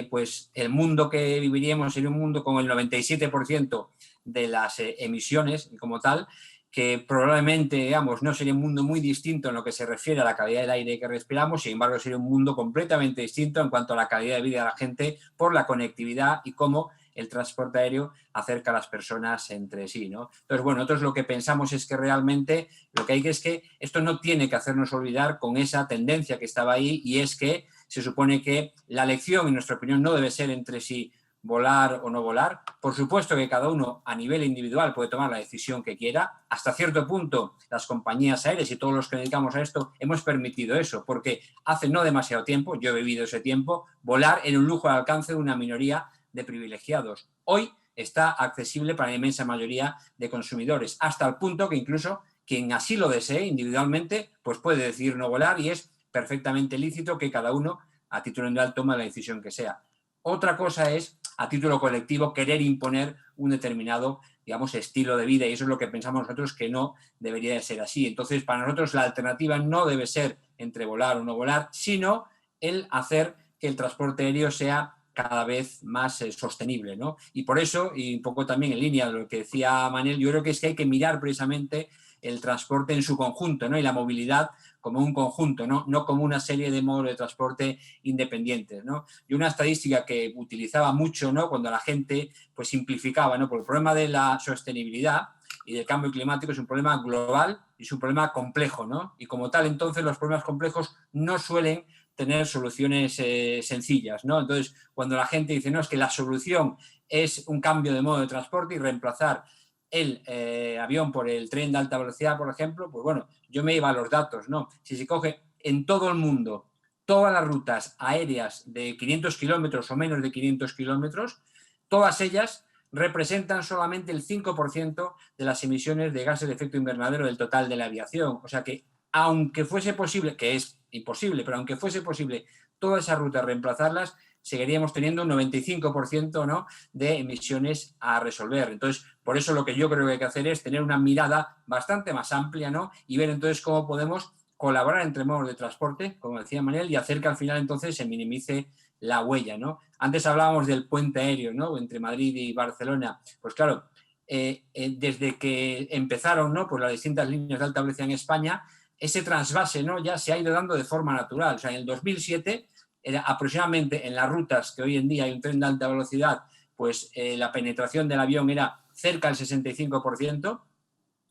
pues el mundo que viviríamos sería un mundo con el 97% de las emisiones como tal, que probablemente, digamos, no sería un mundo muy distinto en lo que se refiere a la calidad del aire que respiramos, sin embargo, sería un mundo completamente distinto en cuanto a la calidad de vida de la gente por la conectividad y cómo el transporte aéreo acerca a las personas entre sí, ¿no? Entonces, bueno, nosotros lo que pensamos es que realmente lo que hay que es que esto no tiene que hacernos olvidar con esa tendencia que estaba ahí, y es que se supone que la elección, en nuestra opinión, no debe ser entre si volar o no volar. Por supuesto que cada uno a nivel individual puede tomar la decisión que quiera. Hasta cierto punto, las compañías aéreas y todos los que dedicamos a esto hemos permitido eso, porque hace no demasiado tiempo, yo he vivido ese tiempo, volar era un lujo al alcance de una minoría de privilegiados. Hoy está accesible para la inmensa mayoría de consumidores, hasta el punto que incluso quien así lo desee individualmente, pues puede decidir no volar, y es perfectamente lícito que cada uno a título individual tome la decisión que sea. Otra cosa es, a título colectivo, querer imponer un determinado, digamos, estilo de vida, y eso es lo que pensamos nosotros que no debería de ser así. Entonces, para nosotros la alternativa no debe ser entre volar o no volar, sino el hacer que el transporte aéreo sea cada vez más sostenible, ¿no? Y por eso, y un poco también en línea de lo que decía Manel, yo creo que es que hay que mirar precisamente el transporte en su conjunto, ¿no? Y la movilidad como un conjunto, no como una serie de modos de transporte independientes, ¿no? Y una estadística que utilizaba mucho, ¿no?, cuando la gente pues simplificaba, ¿no? Porque el problema de la sostenibilidad y del cambio climático es un problema global y es un problema complejo, ¿no? Y como tal, entonces, los problemas complejos no suelen tener soluciones sencillas, ¿no? Entonces, cuando la gente dice, no, es que la solución es un cambio de modo de transporte y reemplazar el avión por el tren de alta velocidad, por ejemplo, pues bueno, yo me iba a los datos, ¿no? Si se coge en todo el mundo todas las rutas aéreas de 500 kilómetros o menos de 500 kilómetros, todas ellas representan solamente el 5% de las emisiones de gases de efecto invernadero del total de la aviación. O sea que, aunque fuese posible, que es imposible, pero aunque fuese posible todas esas rutas reemplazarlas, seguiríamos teniendo un 95%, ¿no?, de emisiones a resolver. Entonces, por eso lo que yo creo que hay que hacer es tener una mirada bastante más amplia, ¿no?, y ver entonces cómo podemos colaborar entre modos de transporte, como decía Manuel, y hacer que al final entonces se minimice la huella, ¿no? Antes hablábamos del puente aéreo, ¿no?, entre Madrid y Barcelona. Pues claro, desde que empezaron, ¿no?, pues las distintas líneas de alta velocidad en España, ese trasvase, ¿no?, ya se ha ido dando de forma natural. O sea, en el 2007, aproximadamente en las rutas que hoy en día hay un tren de alta velocidad, pues la penetración del avión era cerca del 65%,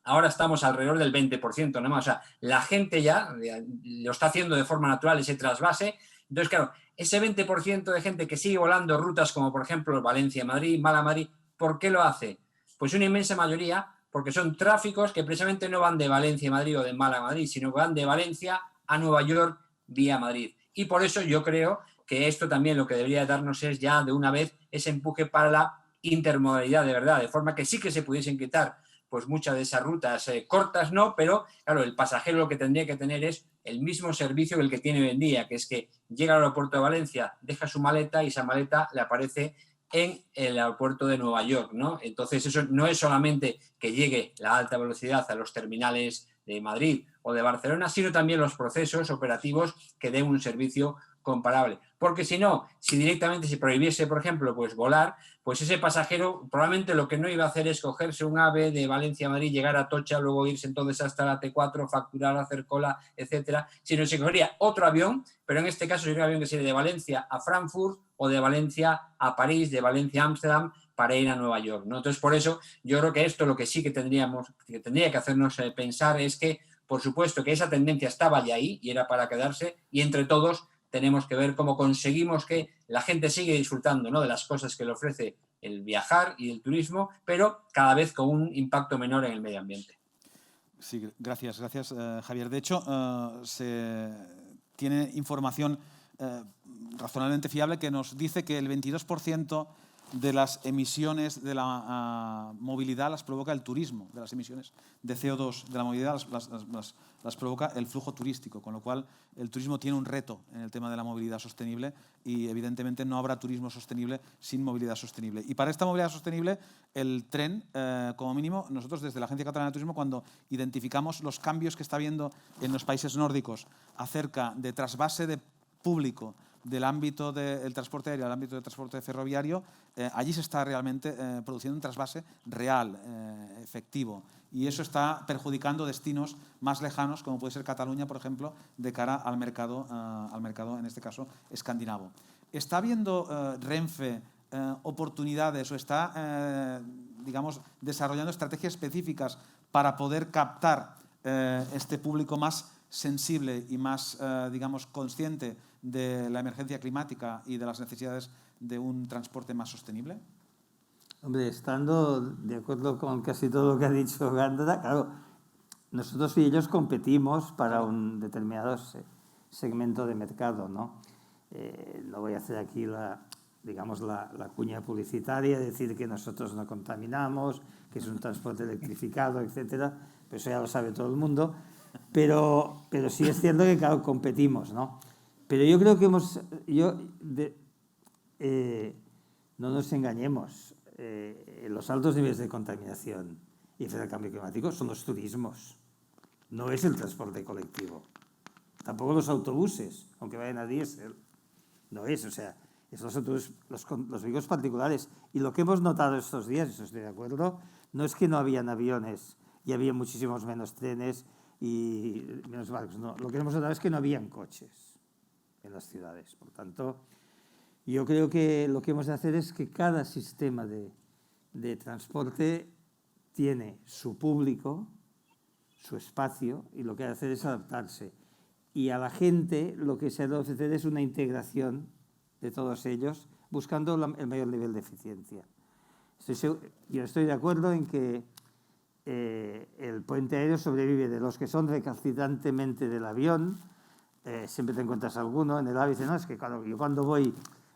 ahora estamos alrededor del 20%, nada más. O sea, la gente ya lo está haciendo de forma natural, ese trasvase. Entonces, claro, ese 20% de gente que sigue volando rutas como, por ejemplo, Valencia-Madrid, Málaga-Madrid, ¿por qué lo hace? Pues una inmensa mayoría porque son tráficos que precisamente no van de Valencia a Madrid o de Málaga a Madrid, sino que van de Valencia a Nueva York vía Madrid. Y por eso yo creo que esto también lo que debería darnos es ya de una vez ese empuje para la intermodalidad de verdad, de forma que sí que se pudiesen quitar pues muchas de esas rutas cortas, no, pero claro, el pasajero lo que tendría que tener es el mismo servicio que el que tiene hoy en día, que es que llega al aeropuerto de Valencia, deja su maleta y esa maleta le aparece en el aeropuerto de Nueva York, ¿no? Entonces eso no es solamente que llegue la alta velocidad a los terminales de Madrid o de Barcelona, sino también los procesos operativos que den un servicio comparable. Porque si no, si directamente se prohibiese, por ejemplo, pues volar, pues ese pasajero probablemente lo que no iba a hacer es cogerse un AVE de Valencia a Madrid, llegar a Atocha, luego irse entonces hasta la T4, facturar, hacer cola, etcétera, sino se cogería otro avión, pero en este caso sería un avión que sería de Valencia a Frankfurt o de Valencia a París, de Valencia a Ámsterdam, para ir a Nueva York, ¿no? Entonces, por eso yo creo que esto lo que sí que tendría que hacernos pensar es que, por supuesto, que esa tendencia estaba ya ahí y era para quedarse, y entre todos tenemos que ver cómo conseguimos que la gente siga disfrutando, ¿no?, de las cosas que le ofrece el viajar y el turismo, pero cada vez con un impacto menor en el medio ambiente. Sí, gracias, Javier. De hecho, se tiene información razonablemente fiable que nos dice que el 22% de las emisiones de la movilidad las provoca el turismo, de las emisiones de CO2 de la movilidad las provoca el flujo turístico, con lo cual el turismo tiene un reto en el tema de la movilidad sostenible y evidentemente no habrá turismo sostenible sin movilidad sostenible. Y para esta movilidad sostenible, el tren, como mínimo, nosotros desde la Agencia Catalana de Turismo, cuando identificamos los cambios que está habiendo en los países nórdicos acerca de trasvase de público del ámbito del transporte aéreo al ámbito del transporte ferroviario, allí se está realmente produciendo un trasvase real, efectivo. Y eso está perjudicando destinos más lejanos, como puede ser Cataluña, por ejemplo, de cara al mercado, en este caso, escandinavo. ¿Está habiendo Renfe oportunidades o está, digamos, desarrollando estrategias específicas para poder captar este público más sensible y más, digamos, consciente de la emergencia climática y de las necesidades de un transporte más sostenible? Hombre, estando de acuerdo con casi todo lo que ha dicho Gándara, claro, nosotros y ellos competimos para un determinado segmento de mercado, ¿no? No voy a hacer aquí digamos, la cuña publicitaria, decir que nosotros no contaminamos, que es un transporte electrificado, etcétera, pero eso ya lo sabe todo el mundo. Pero sí es cierto que, claro, competimos, ¿no? Pero yo creo que no nos engañemos, los altos niveles de contaminación y el cambio climático son los turismos, no es el transporte colectivo, tampoco los autobuses, aunque vayan a diésel, no es, o sea, es los autobuses, los vehículos particulares. Y lo que hemos notado estos días, eso estoy de acuerdo, no es que no habían aviones y había muchísimos menos trenes y menos barcos, no, lo que hemos notado es que no habían coches en las ciudades. Por tanto, yo creo que lo que hemos de hacer es que cada sistema de transporte tiene su público, su espacio, y lo que hay que hacer es adaptarse. Y a la gente lo que se ha de ofrecer es una integración de todos ellos, buscando el mayor nivel de eficiencia. Yo estoy de acuerdo en que el puente aéreo sobrevive de los que son recalcitrantemente del avión. Siempre te encuentras alguno en el AVE y dice, no, es que yo cuando voy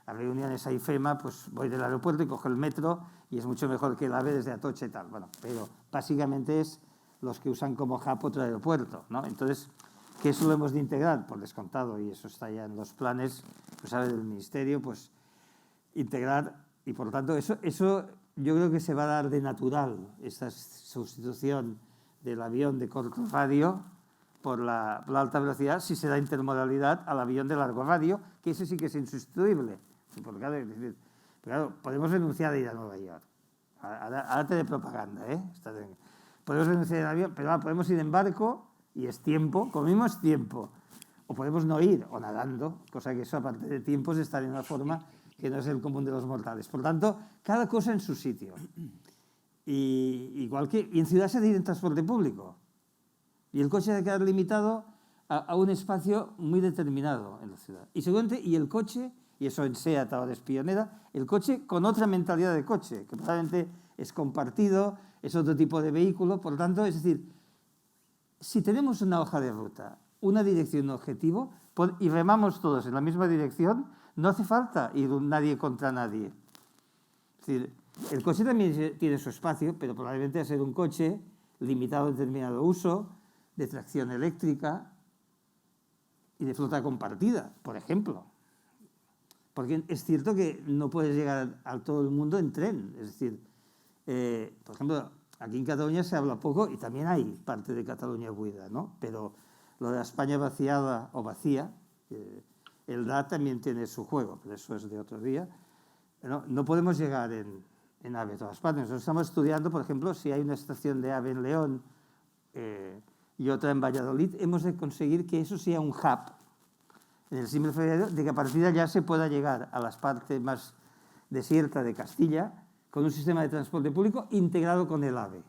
a reuniones a IFEMA, pues voy del aeropuerto y cojo el metro y es mucho mejor que el AVE desde Atocha y tal. Bueno, pero básicamente es los que usan como hub otro aeropuerto, ¿no? Entonces, que eso lo hemos de integrar, por descontado, y eso está ya en los planes, pues sabe del Ministerio, pues integrar, y por lo tanto eso yo creo que se va a dar de natural, esta sustitución del avión de corto radio por la alta velocidad, si se da intermodalidad al avión de largo radio, que ese sí que es insustituible. Porque, claro, podemos renunciar a ir a Nueva York. Ahora te de propaganda, ¿eh? Podemos renunciar al avión, pero podemos ir en barco y es tiempo, como mismo es tiempo. O podemos no ir, o nadando, cosa que eso, aparte de tiempo, es estar en una forma que no es el común de los mortales. Por tanto, cada cosa en su sitio. Y en ciudad se tiene transporte público. Y el coche debe quedar limitado a un espacio muy determinado en la ciudad. Y seguramente, y el coche, y eso en SEAT ahora es pionera, el coche con otra mentalidad de coche, que probablemente es compartido, es otro tipo de vehículo. Por tanto, es decir, si tenemos una hoja de ruta, una dirección, un objetivo, y remamos todos en la misma dirección, no hace falta ir nadie contra nadie. Es decir, el coche también tiene su espacio, pero probablemente va a ser un coche limitado a determinado uso, de tracción eléctrica y de flota compartida, por ejemplo. Porque es cierto que no puedes llegar a todo el mundo en tren. Es decir, por ejemplo, aquí en Cataluña se habla poco y también hay parte de Cataluña buida, ¿no? Pero lo de la España vaciada o vacía, el DAT también tiene su juego, pero eso es de otro día. No podemos llegar en AVE a todas partes. Nosotros estamos estudiando, por ejemplo, si hay una estación de AVE en León y otra en Valladolid, hemos de conseguir que eso sea un hub en el símbolo ferroviario, de que a partir de allá se pueda llegar a las partes más desiertas de Castilla con un sistema de transporte público integrado con el AVE.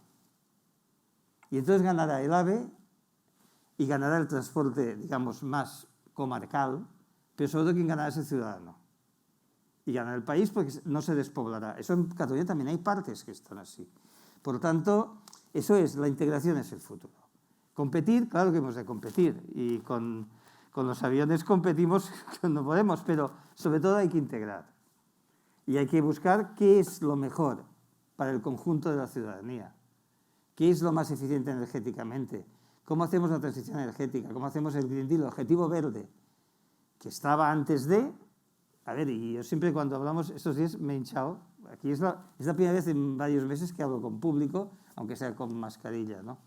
Y entonces ganará el AVE y ganará el transporte, digamos, más comarcal, pero sobre todo quien ganará es el ciudadano. Y ganará el país porque no se despoblará. Eso en Cataluña también hay partes que están así. Por tanto, eso es, la integración es el futuro. Competir, claro que hemos de competir, y con los aviones competimos cuando podemos, pero sobre todo hay que integrar. Y hay que buscar qué es lo mejor para el conjunto de la ciudadanía, qué es lo más eficiente energéticamente, cómo hacemos la transición energética, cómo hacemos el Green Deal, el objetivo verde, que estaba antes de... A ver, y yo siempre cuando hablamos, estos días me he hinchado, aquí es la primera vez en varios meses que hablo con público, aunque sea con mascarilla, ¿no?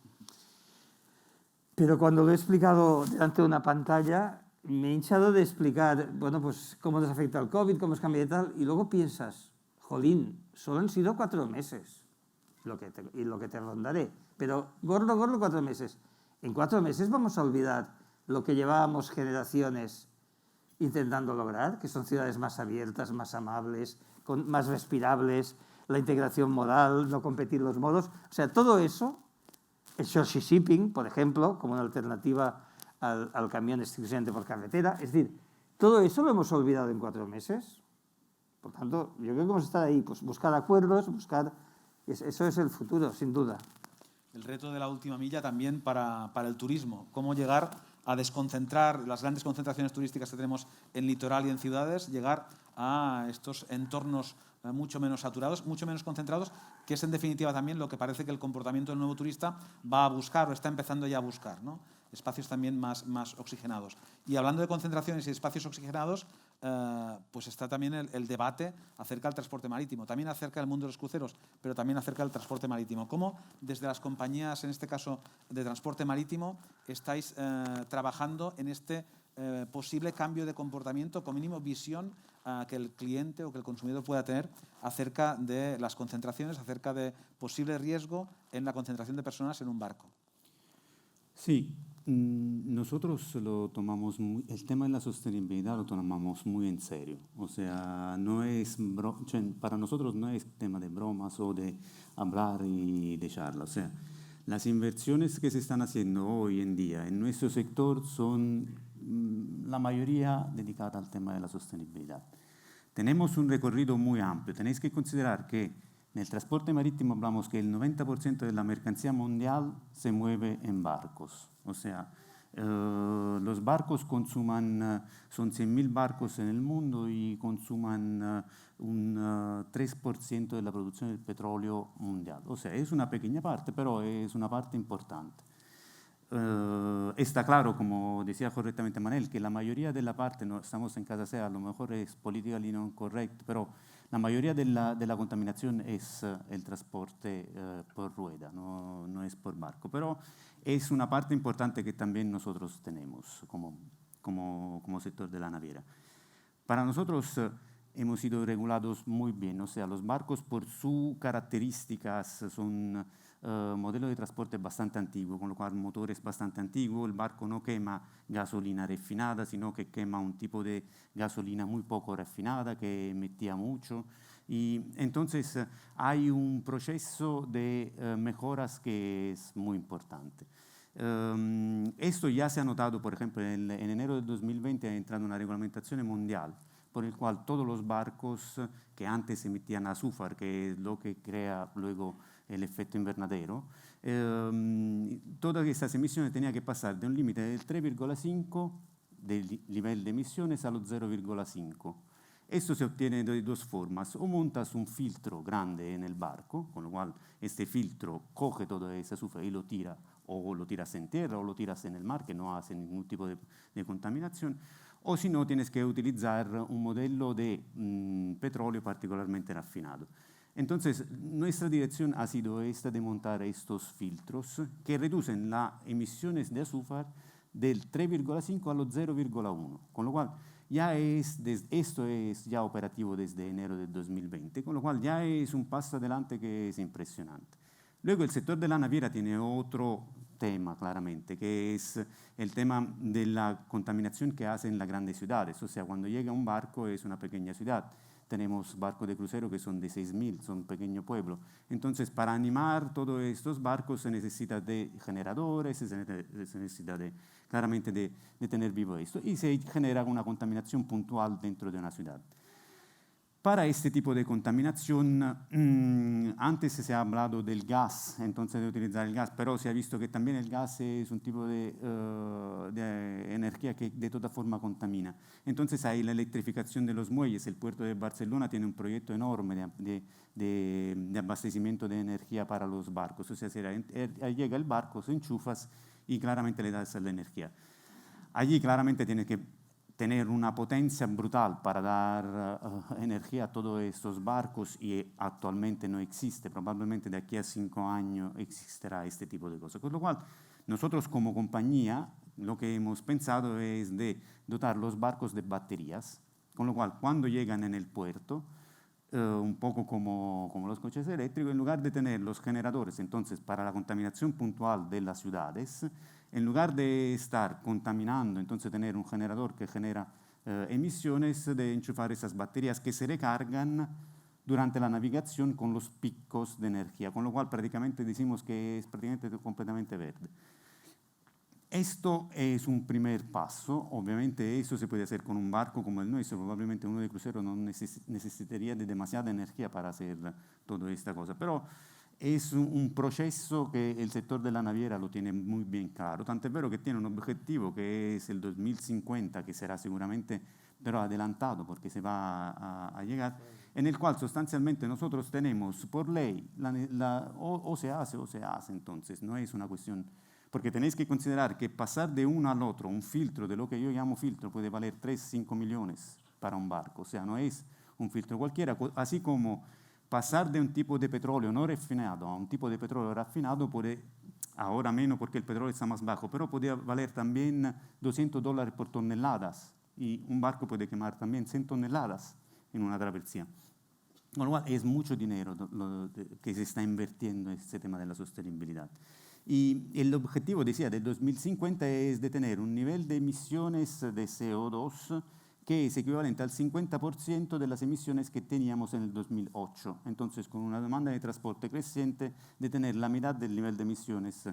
Pero cuando lo he explicado delante de una pantalla, me he hinchado de explicar, bueno, pues cómo nos afecta el COVID, cómo es cambio y tal, y luego piensas, jolín, solo han sido 4 meses, y lo que te rondaré, pero gordo, 4 meses. En 4 meses vamos a olvidar lo que llevábamos generaciones intentando lograr, que son ciudades más abiertas, más amables, más respirables, la integración modal, no competir los modos. O sea, todo eso, el social shipping, por ejemplo, como una alternativa al camión exclusivamente por carretera, es decir, todo eso lo hemos olvidado en 4 meses. Por tanto, yo creo que vamos a estar ahí, pues buscar acuerdos, eso es el futuro, sin duda. El reto de la última milla también para el turismo, cómo llegar a desconcentrar las grandes concentraciones turísticas que tenemos en litoral y en ciudades, llegar a estos entornos mucho menos saturados, mucho menos concentrados, que es en definitiva también lo que parece que el comportamiento del nuevo turista va a buscar o está empezando ya a buscar, ¿no? Espacios también más oxigenados. Y hablando de concentraciones y espacios oxigenados, pues está también el debate acerca del transporte marítimo, también acerca del mundo de los cruceros, pero también acerca del transporte marítimo. ¿Cómo desde las compañías, en este caso de transporte marítimo, estáis trabajando en este posible cambio de comportamiento, con mínimo visión que el cliente o que el consumidor pueda tener acerca de las concentraciones, acerca de posible riesgo en la concentración de personas en un barco? Sí, nosotros lo tomamos el tema de la sostenibilidad lo tomamos muy en serio. O sea, para nosotros no es tema de bromas o de hablar y de charla. O sea, las inversiones que se están haciendo hoy en día en nuestro sector son la mayoría dedicadas al tema de la sostenibilidad. Tenemos un recorrido muy amplio. Tenéis que considerar que en el transporte marítimo hablamos que el 90% de la mercancía mundial se mueve en barcos. O sea, los barcos consuman, son 100.000 barcos en el mundo y consuman un 3% de la producción del petróleo mundial. O sea, es una pequeña parte, pero es una parte importante. Está claro, como decía correctamente Manel, que la mayoría de la parte, no estamos en Casa SEAT, a lo mejor es politically non correct, pero la mayoría de la contaminación es el transporte por rueda, no es por barco. Pero es una parte importante que también nosotros tenemos como sector de la naviera. Para nosotros hemos sido regulados muy bien, o sea, los barcos por sus características son modelo de transporte bastante antiguo, con lo cual el motor es bastante antiguo, el barco no quema gasolina refinada, sino que quema un tipo de gasolina muy poco refinada que emitía mucho. Y entonces hay un proceso de mejoras que es muy importante. Esto ya se ha notado, por ejemplo, en enero del 2020 ha entrado una regulamentación mundial por el cual todos los barcos que antes emitían azufre, que es lo que crea luego el efecto invernadero, todas estas emisiones tenían que pasar de un límite del 3,5 del nivel de emisiones a los 0,5. Esto se obtiene de dos formas. O montas un filtro grande en el barco, con lo cual este filtro coge todo ese azufre y lo tira, o lo tiras en tierra o lo tiras en el mar, que no hace ningún tipo de contaminación. O si no, tienes que utilizar un modelo de petróleo particularmente refinado. Entonces, nuestra dirección ha sido esta de montar estos filtros que reducen las emisiones de azúcar del 3,5 a los 0,1, con lo cual esto es ya operativo desde enero del 2020, con lo cual ya es un paso adelante que es impresionante. Luego, el sector de la naviera tiene otro tema, claramente, que es el tema de la contaminación que hacen las grandes ciudades. O sea, cuando llega un barco es una pequeña ciudad. Tenemos barcos de crucero que son de 6.000, son un pequeño pueblo. Entonces, para animar todos estos barcos se necesita de generadores, se necesita claramente de tener vivo esto. Y se genera una contaminación puntual dentro de una ciudad. Para este tipo de contaminación, antes se ha hablado del gas, entonces de utilizar el gas, pero se ha visto que también el gas es un tipo de energía que de toda forma contamina. Entonces hay la electrificación de los muelles. El puerto de Barcelona tiene un proyecto enorme de abastecimiento de energía para los barcos. O sea, llega el barco, se enchufas y claramente le das la energía. Allí claramente tiene que tener una potencia brutal para dar energía a todos estos barcos y actualmente no existe. Probablemente de aquí a 5 años existirá este tipo de cosas. Con lo cual, nosotros como compañía lo que hemos pensado es de dotar los barcos de baterías, con lo cual cuando llegan en el puerto, un poco como los coches eléctricos, en lugar de tener los generadores, entonces para la contaminación puntual de las ciudades, en lugar de estar contaminando, entonces tener un generador que genera emisiones, de enchufar esas baterías que se recargan durante la navegación con los picos de energía, con lo cual prácticamente decimos que es prácticamente completamente verde. Esto es un primer paso. Obviamente eso se puede hacer con un barco como el nuestro. Probablemente uno de crucero no necesitaría de demasiada energía para hacer toda esta cosa. Pero es un proceso que el sector de la naviera lo tiene muy bien claro. Tanto es vero que tiene un objetivo que es el 2050, que será seguramente pero adelantado porque se va a llegar, en el cual sustancialmente nosotros tenemos por ley, o se hace o se hace, entonces no es una cuestión. Porque tenéis que considerar que pasar de uno al otro, un filtro, de lo que yo llamo filtro, puede valer 3, 5 millones para un barco. O sea, no es un filtro cualquiera. Así como pasar de un tipo de petróleo no refinado a un tipo de petróleo refinado puede, ahora menos porque el petróleo está más bajo, pero podría valer también $200 por toneladas. Y un barco puede quemar también 100 toneladas en una travesía. Con lo cual es mucho dinero que se está invirtiendo en este tema de la sostenibilidad. Y el objetivo, decía, del 2050 es de tener un nivel de emisiones de CO2 que es equivalente al 50% de las emisiones que teníamos en el 2008. Entonces, con una demanda de transporte creciente, de tener la mitad del nivel de emisiones.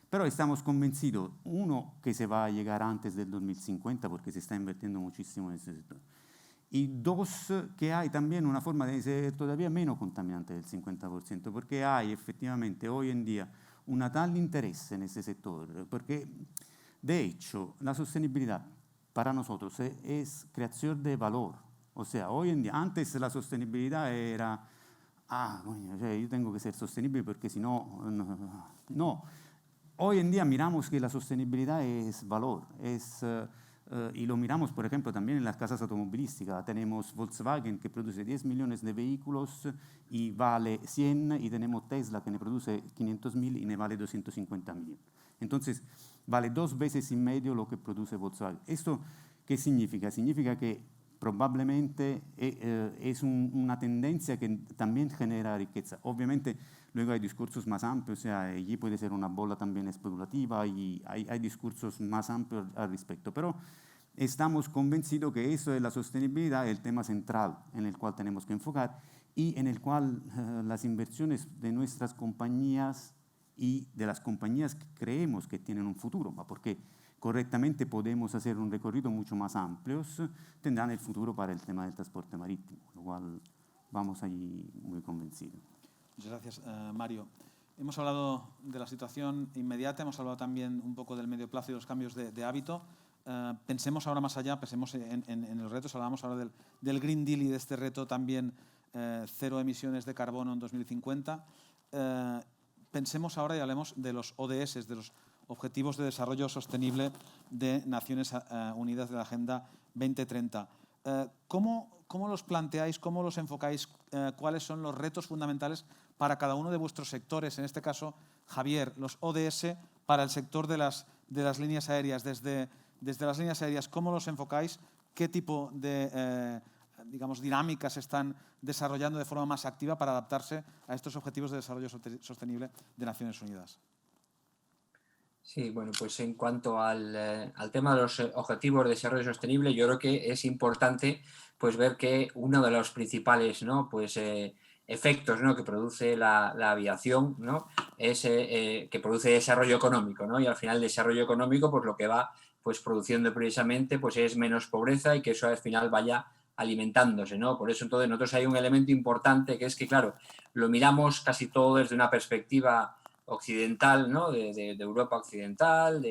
Pero estamos convencidos, uno, que se va a llegar antes del 2050 porque se está invirtiendo muchísimo en ese sector. Y dos, que hay también una forma de ser todavía menos contaminante del 50%, porque hay efectivamente hoy en día un tal interés en ese sector, porque de hecho la sostenibilidad para nosotros es creación de valor. O sea, hoy en día, antes la sostenibilidad era, o sea, yo tengo que ser sostenible porque si no, no. Hoy en día miramos que la sostenibilidad es valor, y lo miramos, por ejemplo, también en las casas automovilísticas. Tenemos Volkswagen que produce 10 millones de vehículos y vale 100, y tenemos Tesla que ne produce 500.000 y ne vale 250.000. Entonces, vale 2 veces y medio lo que produce Volkswagen. ¿Esto qué significa? Significa que probablemente es una tendencia que también genera riqueza. Obviamente, luego hay discursos más amplios, o sea, allí puede ser una bola también especulativa y hay discursos más amplios al respecto. Pero estamos convencidos que eso de la sostenibilidad es el tema central en el cual tenemos que enfocar y en el cual las inversiones de nuestras compañías y de las compañías que creemos que tienen un futuro, porque correctamente podemos hacer un recorrido mucho más amplio, tendrán el futuro para el tema del transporte marítimo, lo cual vamos allí muy convencidos. Muchas gracias, Mario. Hemos hablado de la situación inmediata, hemos hablado también un poco del medio plazo y los cambios de hábito. Pensemos ahora más allá, pensemos en los retos. Hablábamos ahora del Green Deal y de este reto también, cero emisiones de carbono en 2050. Pensemos ahora y hablemos de los ODS, de los Objetivos de Desarrollo Sostenible de Naciones Unidas de la Agenda 2030. ¿Cómo los planteáis, cómo los enfocáis, cuáles son los retos fundamentales para cada uno de vuestros sectores? En este caso, Javier, los ODS para el sector de las líneas aéreas. Desde las líneas aéreas, ¿cómo los enfocáis? ¿Qué tipo de digamos, dinámicas están desarrollando de forma más activa para adaptarse a estos Objetivos de Desarrollo Sostenible de Naciones Unidas? Sí, bueno, pues en cuanto al tema de los objetivos de desarrollo sostenible, yo creo que es importante pues ver que uno de los principales, ¿no?, pues, efectos, ¿no?, que produce la aviación, ¿no?, es que produce desarrollo económico, ¿no?, y al final el desarrollo económico pues lo que va pues produciendo precisamente pues es menos pobreza y que eso al final vaya alimentándose, ¿no? Por eso entonces nosotros hay un elemento importante que es que, claro, lo miramos casi todo desde una perspectiva occidental, ¿no? De Europa occidental,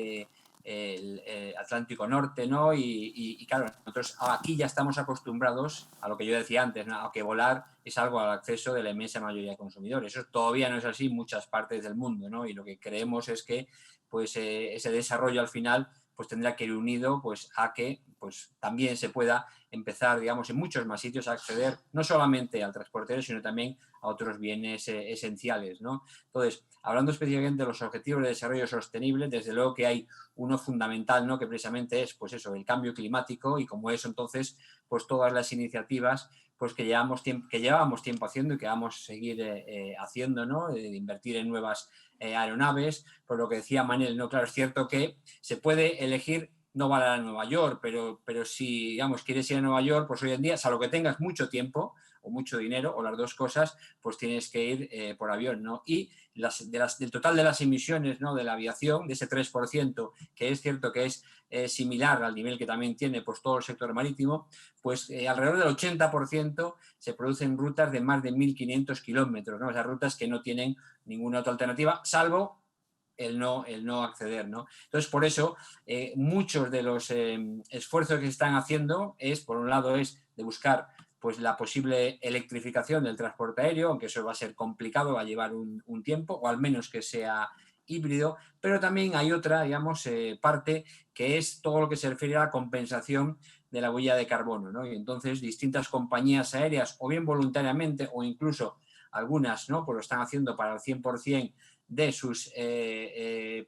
Atlántico Norte, ¿no? Y claro, nosotros aquí ya estamos acostumbrados a lo que yo decía antes, ¿no? A que volar es algo al acceso de la inmensa mayoría de consumidores. Eso todavía no es así en muchas partes del mundo, ¿no? Y lo que creemos es que pues, ese desarrollo al final pues tendrá que ir unido pues, a que pues, también se pueda empezar, digamos, en muchos más sitios a acceder no solamente al transporte aéreo, sino también a otros bienes esenciales, ¿no? Entonces, hablando específicamente de los objetivos de desarrollo sostenible, desde luego que hay uno fundamental, ¿no? Que precisamente es, pues eso, el cambio climático y como eso, entonces, pues todas las iniciativas pues que llevamos tiempo haciendo y que vamos a seguir haciendo, ¿no? De invertir en nuevas aeronaves, por lo que decía Manel, ¿no? Claro, es cierto que se puede elegir no volar a Nueva York, pero si, digamos, quieres ir a Nueva York, pues hoy en día, salvo que tengas mucho tiempo o mucho dinero, o las dos cosas, pues tienes que ir por avión, ¿no? Y del total de las emisiones, ¿no? De la aviación, de ese 3%, que es cierto que es similar al nivel que también tiene pues, todo el sector marítimo, pues alrededor del 80% se producen rutas de más de 1.500 kilómetros, ¿no? Esas rutas que no tienen ninguna otra alternativa, salvo el no acceder, ¿no? Entonces, por eso, muchos de los esfuerzos que se están haciendo es, por un lado, es de buscar pues, la posible electrificación del transporte aéreo, aunque eso va a ser complicado, va a llevar un tiempo, o al menos que sea híbrido, pero también hay otra, digamos, parte que es todo lo que se refiere a la compensación de la huella de carbono, ¿no? Y entonces distintas compañías aéreas, o bien voluntariamente, o incluso algunas, ¿no? Pues lo están haciendo para el 100% de sus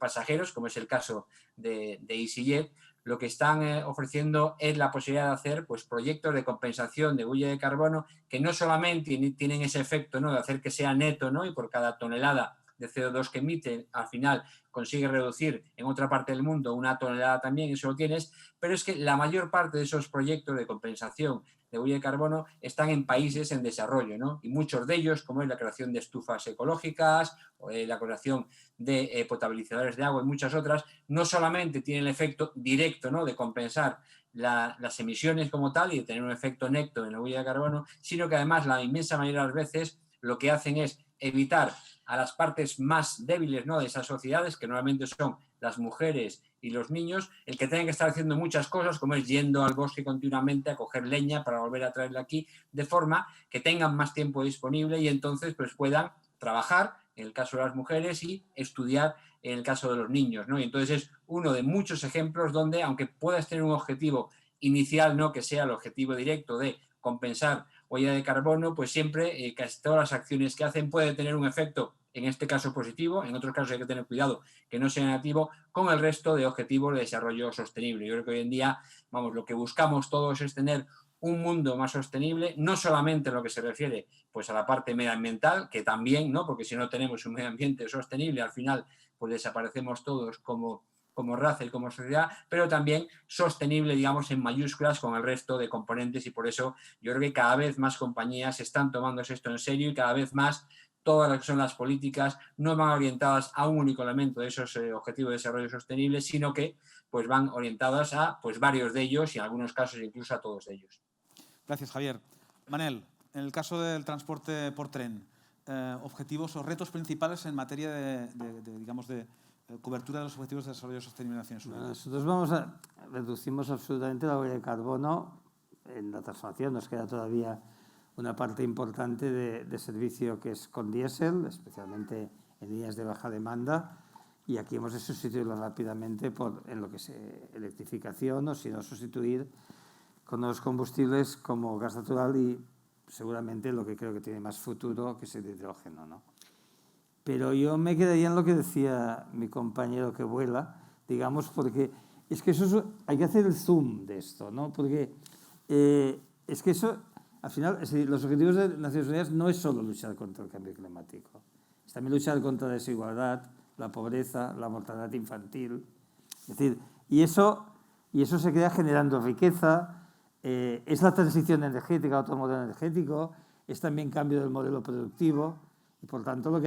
pasajeros, como es el caso de EasyJet, lo que están ofreciendo es la posibilidad de hacer pues, proyectos de compensación de huella de carbono que no solamente tienen ese efecto, ¿no? De hacer que sea neto, ¿no? Y por cada tonelada de CO2 que emite, al final consigue reducir en otra parte del mundo 1 tonelada también, eso lo tienes, pero es que la mayor parte de esos proyectos de compensación de huella de carbono están en países en desarrollo, ¿no? Y muchos de ellos, como es la creación de estufas ecológicas, o la creación de potabilizadores de agua y muchas otras, no solamente tienen el efecto directo, ¿no? De compensar las emisiones como tal y de tener un efecto neto en la huella de carbono, sino que además la inmensa mayoría de las veces lo que hacen es evitar a las partes más débiles, ¿no? De esas sociedades, que normalmente son las mujeres y los niños, el que tengan que estar haciendo muchas cosas, como es yendo al bosque continuamente a coger leña para volver a traerla aquí, de forma que tengan más tiempo disponible y entonces pues puedan trabajar, en el caso de las mujeres, y estudiar en el caso de los niños, ¿no? Y entonces es uno de muchos ejemplos donde, aunque puedas tener un objetivo inicial, ¿no? Que sea el objetivo directo de compensar huella de carbono, pues siempre casi todas las acciones que hacen pueden tener un efecto, en este caso positivo, en otros casos hay que tener cuidado que no sea negativo, con el resto de objetivos de desarrollo sostenible. Yo creo que hoy en día, vamos, lo que buscamos todos es tener un mundo más sostenible, no solamente en lo que se refiere pues, a la parte medioambiental, que también, ¿no? Porque si no tenemos un medio ambiente sostenible, al final pues desaparecemos todos como raza y como sociedad, pero también sostenible, digamos, en mayúsculas con el resto de componentes y por eso yo creo que cada vez más compañías están tomándose esto en serio y cada vez más todas las que son las políticas no van orientadas a un único elemento de esos objetivos de desarrollo sostenible, sino que pues van orientadas a pues, varios de ellos y en algunos casos incluso a todos ellos. Gracias, Javier. Manel, en el caso del transporte por tren, objetivos o retos principales en materia de cobertura de los objetivos de desarrollo sostenible de Naciones Unidas. Nosotros reducimos absolutamente la huella de carbono en la transformación. Nos queda todavía una parte importante de servicio que es con diésel, especialmente en líneas de baja demanda, y aquí hemos de sustituirlo rápidamente en lo que es electrificación o si no sustituir con los combustibles como gas natural y seguramente lo que creo que tiene más futuro que es el hidrógeno, ¿no? Pero yo me quedaría en lo que decía mi compañero que vuela, digamos, porque es que hay que hacer el zoom de esto, ¿no? Porque es que eso, al final, es decir, los objetivos de Naciones Unidas no es solo luchar contra el cambio climático, es también luchar contra la desigualdad, la pobreza, la mortalidad infantil. Es decir, y eso se crea generando riqueza, es la transición energética a otro modelo energético, es también cambio del modelo productivo. Y por tanto, lo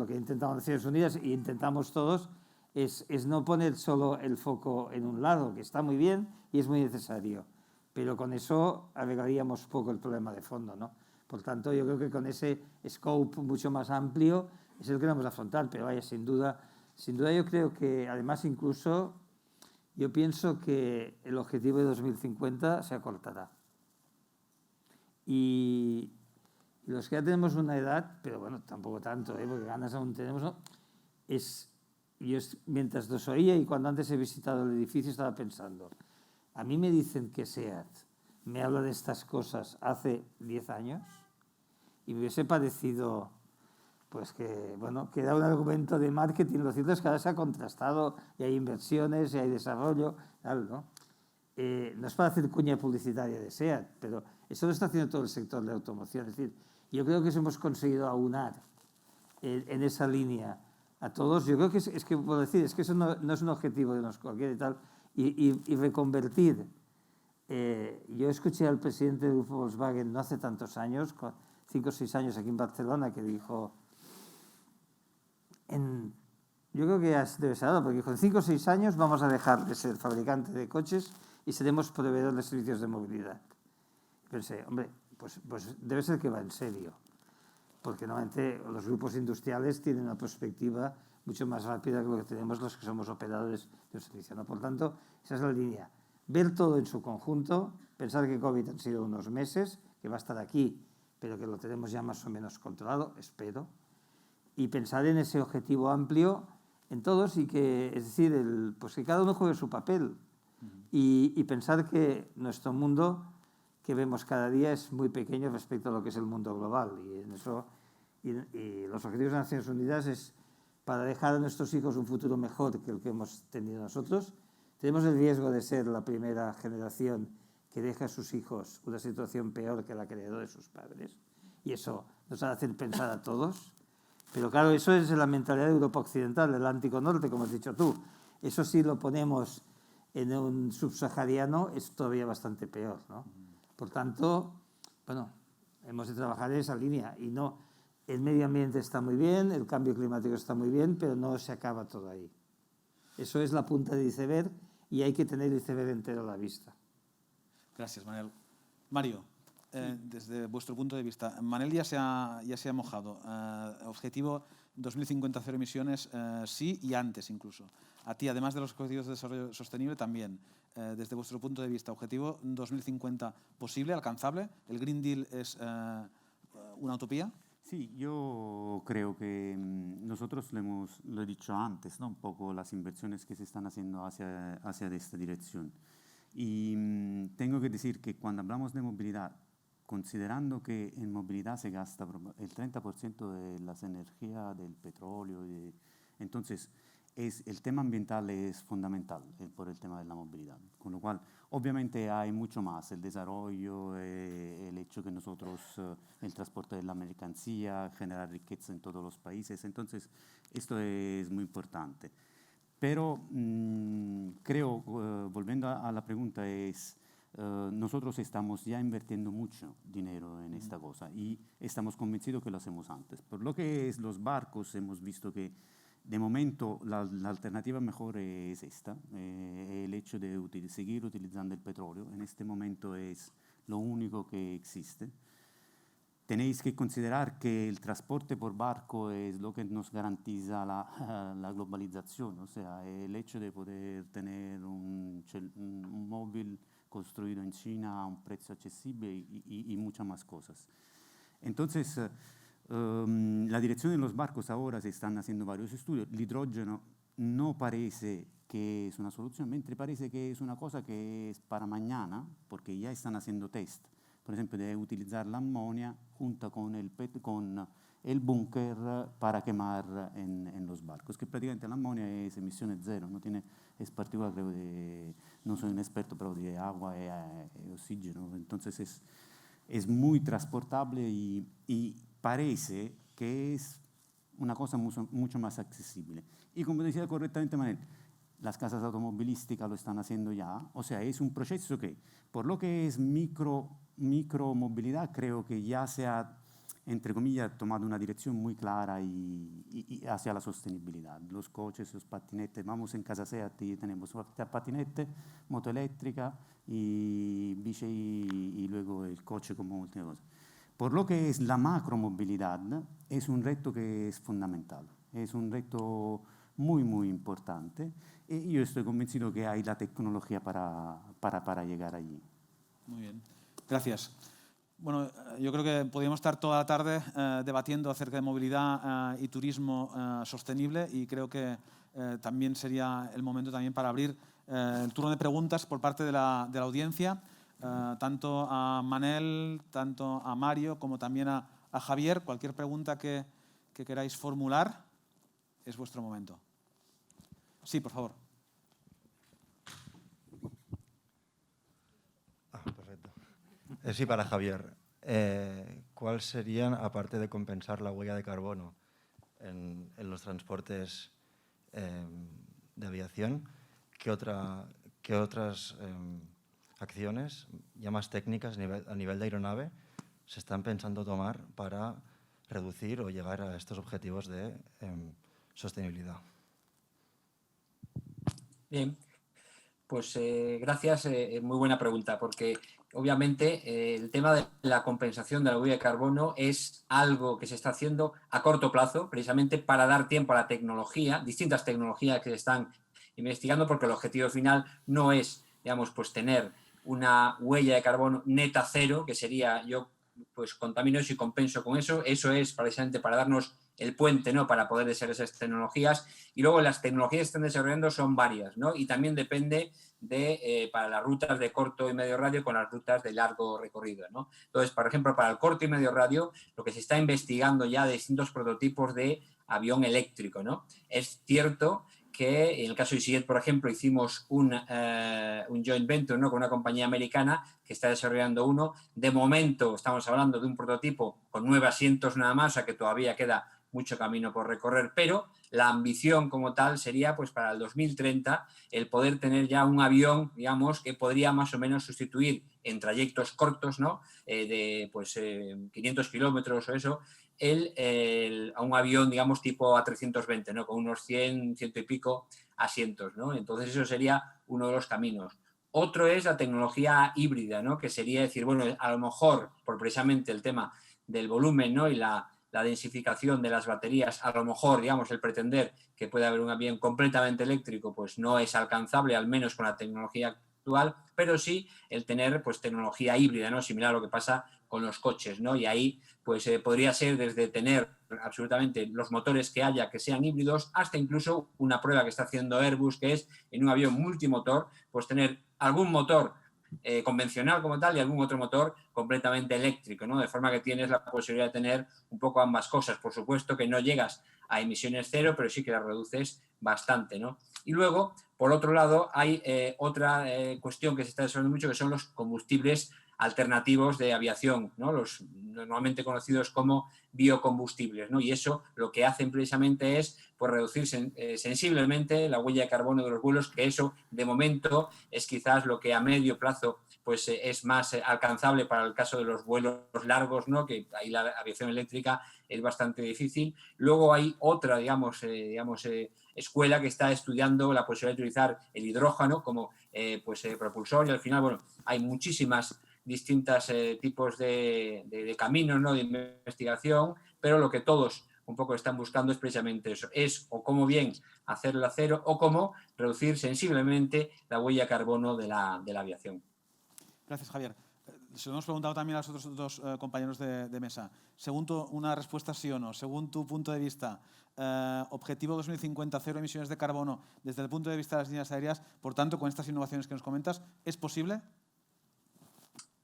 que intentamos Naciones Unidas y intentamos todos es no poner solo el foco en un lado, que está muy bien y es muy necesario, pero con eso arreglaríamos poco el problema de fondo, ¿no? Por tanto, yo creo que con ese scope mucho más amplio es el que vamos a afrontar, pero vaya, sin duda yo creo que además incluso yo pienso que el objetivo de 2050 se acortará. Y los que ya tenemos una edad, pero bueno, tampoco tanto, porque ganas aún tenemos, ¿no? Mientras los oía y cuando antes he visitado el edificio estaba pensando, a mí me dicen que SEAT me habla de estas cosas hace 10 años y me hubiese parecido pues que, bueno, que era un argumento de marketing. Lo cierto es que ahora se ha contrastado y hay inversiones y hay desarrollo, tal, ¿no? No es para hacer cuña publicitaria de SEAT, pero eso lo está haciendo todo el sector de automoción. Es decir, yo creo que hemos conseguido aunar en esa línea a todos. Yo creo que es que, puedo decir, es que eso no es un objetivo de cualquiera y tal, y reconvertir. Yo escuché al presidente del grupo Volkswagen no hace tantos años, 5 o 6 años aquí en Barcelona, que dijo, yo creo que debe ser algo, porque dijo, en 5 o 6 años vamos a dejar de ser fabricante de coches y seremos proveedores de servicios de movilidad. Y pensé, hombre, pues debe ser que va en serio, porque normalmente los grupos industriales tienen una perspectiva mucho más rápida que lo que tenemos los que somos operadores de un servicio, ¿no? Por tanto, esa es la línea. Ver todo en su conjunto, pensar que COVID han sido unos meses, que va a estar aquí, pero que lo tenemos ya más o menos controlado, espero, y pensar en ese objetivo amplio en todos y que, es decir, pues que cada uno juegue su papel y pensar que nuestro mundo que vemos cada día es muy pequeño respecto a lo que es el mundo global y en eso y los objetivos de Naciones Unidas es para dejar a nuestros hijos un futuro mejor que el que hemos tenido nosotros. Tenemos el riesgo de ser la primera generación que deja a sus hijos una situación peor que la que heredó de sus padres y eso nos va a hacer pensar a todos. Pero claro, eso es la mentalidad de Europa Occidental, del Atlántico Norte, como has dicho tú. Eso si lo ponemos en un subsahariano es todavía bastante peor, ¿no? Por tanto, bueno, hemos de trabajar en esa línea y no, el medio ambiente está muy bien, el cambio climático está muy bien, pero no se acaba todo ahí. Eso es la punta del iceberg y hay que tener el iceberg entero a la vista. Gracias, Manel. Mario, desde vuestro punto de vista, Manel ya se ha mojado. Objetivo 2050 cero emisiones, sí y antes incluso. A ti, además de los objetivos de desarrollo sostenible, también, desde vuestro punto de vista, objetivo 2050 posible, alcanzable. ¿El Green Deal es una utopía? Sí, yo creo que nosotros lo he dicho antes, ¿no? Un poco las inversiones que se están haciendo hacia esta dirección. Y tengo que decir que cuando hablamos de movilidad, considerando que en movilidad se gasta el 30% de las energías del petróleo, entonces el tema ambiental es fundamental por el tema de la movilidad. Con lo cual, obviamente hay mucho más, el desarrollo, el hecho que nosotros, el transporte de la mercancía, generar riqueza en todos los países. Entonces, esto es muy importante. Pero creo, volviendo a la pregunta, nosotros estamos ya invirtiendo mucho dinero en esta cosa y estamos convencidos que lo hacemos antes. Por lo que es los barcos, hemos visto que de momento la alternativa mejor es esta, el hecho de seguir utilizando el petróleo. En este momento es lo único que existe. Tenéis que considerar que el transporte por barco es lo que nos garantiza la globalización, o sea, el hecho de poder tener un móvil construido en China a un precio accesible y muchas más cosas. Entonces, la dirección de los barcos ahora se están haciendo varios estudios. El hidrógeno no parece que es una solución, mentre parece que es una cosa que es para mañana, porque ya están haciendo test. Por ejemplo, de utilizar la amonia junto con el búnker para quemar en los barcos, que prácticamente la amonia es emisiones cero, es partícula, creo, no soy un experto, pero de agua y oxígeno, entonces es muy transportable y parece que es una cosa mucho más accesible. Y como decía correctamente Manel, las casas automovilísticas lo están haciendo ya, o sea, es un proceso que, por lo que es micromovilidad, creo que ya se ha entre comillas, tomado una dirección muy clara y hacia la sostenibilidad. Los coches, los patinetes, vamos en Casa Seat y tenemos patinete, moto eléctrica y bici y luego el coche como última cosa. Por lo que es la macromovilidad, es un reto que es fundamental, es un reto muy, muy importante y yo estoy convencido que hay la tecnología para llegar allí. Muy bien, gracias. Bueno, yo creo que podríamos estar toda la tarde debatiendo acerca de movilidad y turismo sostenible y creo que también sería el momento también para abrir el turno de preguntas por parte de la audiencia, tanto a Manel, tanto a Mario como también a Javier. Cualquier pregunta que queráis formular es vuestro momento. Sí, por favor. Perfecto. Sí, para Javier. ¿Cuáles serían, aparte de compensar la huella de carbono en los transportes de aviación, qué otras acciones ya más técnicas a nivel de aeronave se están pensando tomar para reducir o llegar a estos objetivos de sostenibilidad? Bien, pues gracias, muy buena pregunta, porque obviamente el tema de la compensación de la huella de carbono es algo que se está haciendo a corto plazo, precisamente para dar tiempo a la tecnología, distintas tecnologías que se están investigando, porque el objetivo final no es, digamos, pues tener una huella de carbono neta cero, que sería yo pues contamino eso y compenso con eso. Eso es precisamente para darnos el puente, ¿no?, para poder desarrollar esas tecnologías. Y luego las tecnologías que están desarrollando son varias, ¿no? Y también depende de, para las rutas de corto y medio radio con las rutas de largo recorrido, ¿no? Entonces, por ejemplo, para el corto y medio radio, lo que se está investigando ya de distintos prototipos de avión eléctrico, ¿no? Es cierto que en el caso de EasyJet, por ejemplo, hicimos un joint venture, ¿no?, con una compañía americana que está desarrollando uno. De momento estamos hablando de un prototipo con 9 asientos nada más, o sea que todavía queda mucho camino por recorrer, pero la ambición como tal sería, pues para el 2030, el poder tener ya un avión, digamos, que podría más o menos sustituir en trayectos cortos, ¿no?, de pues 500 kilómetros o eso, a un avión, digamos, tipo A320, ¿no?, con unos 100 y pico asientos, ¿no? Entonces eso sería uno de los caminos. Otro es la tecnología híbrida, ¿no?, que sería decir, bueno, a lo mejor, por precisamente el tema del volumen, ¿no?, y la densificación de las baterías, a lo mejor, digamos, el pretender que pueda haber un avión completamente eléctrico, pues no es alcanzable, al menos con la tecnología actual, pero sí el tener, pues, tecnología híbrida, ¿no?, similar a lo que pasa con los coches, ¿no? Y ahí, pues, podría ser desde tener absolutamente los motores que haya que sean híbridos, hasta incluso una prueba que está haciendo Airbus, que es en un avión multimotor, pues tener algún motor convencional como tal y algún otro motor completamente eléctrico, ¿no? De forma que tienes la posibilidad de tener un poco ambas cosas. Por supuesto que no llegas a emisiones cero, pero sí que las reduces bastante, ¿no? Y luego, por otro lado, hay otra cuestión que se está desarrollando mucho, que son los combustibles alternativos de aviación, ¿no?, los normalmente conocidos como biocombustibles, ¿no? Y eso lo que hacen precisamente es, pues, reducir sensiblemente la huella de carbono de los vuelos, que eso de momento es quizás lo que a medio plazo, pues, es más alcanzable para el caso de los vuelos largos, ¿no?, que ahí la aviación eléctrica es bastante difícil. Luego hay otra, escuela que está estudiando la posibilidad de utilizar el hidrógeno como propulsor, y al final, bueno, hay muchísimas distintos tipos de caminos, ¿no?, de investigación, pero lo que todos un poco están buscando es precisamente eso, es o cómo bien hacerlo a cero o cómo reducir sensiblemente la huella de carbono de la aviación. Gracias, Javier. Se lo hemos preguntado también a los otros dos compañeros de mesa. Según una respuesta sí o no, según tu punto de vista, objetivo 2050, cero emisiones de carbono desde el punto de vista de las líneas aéreas, por tanto, con estas innovaciones que nos comentas, ¿es posible?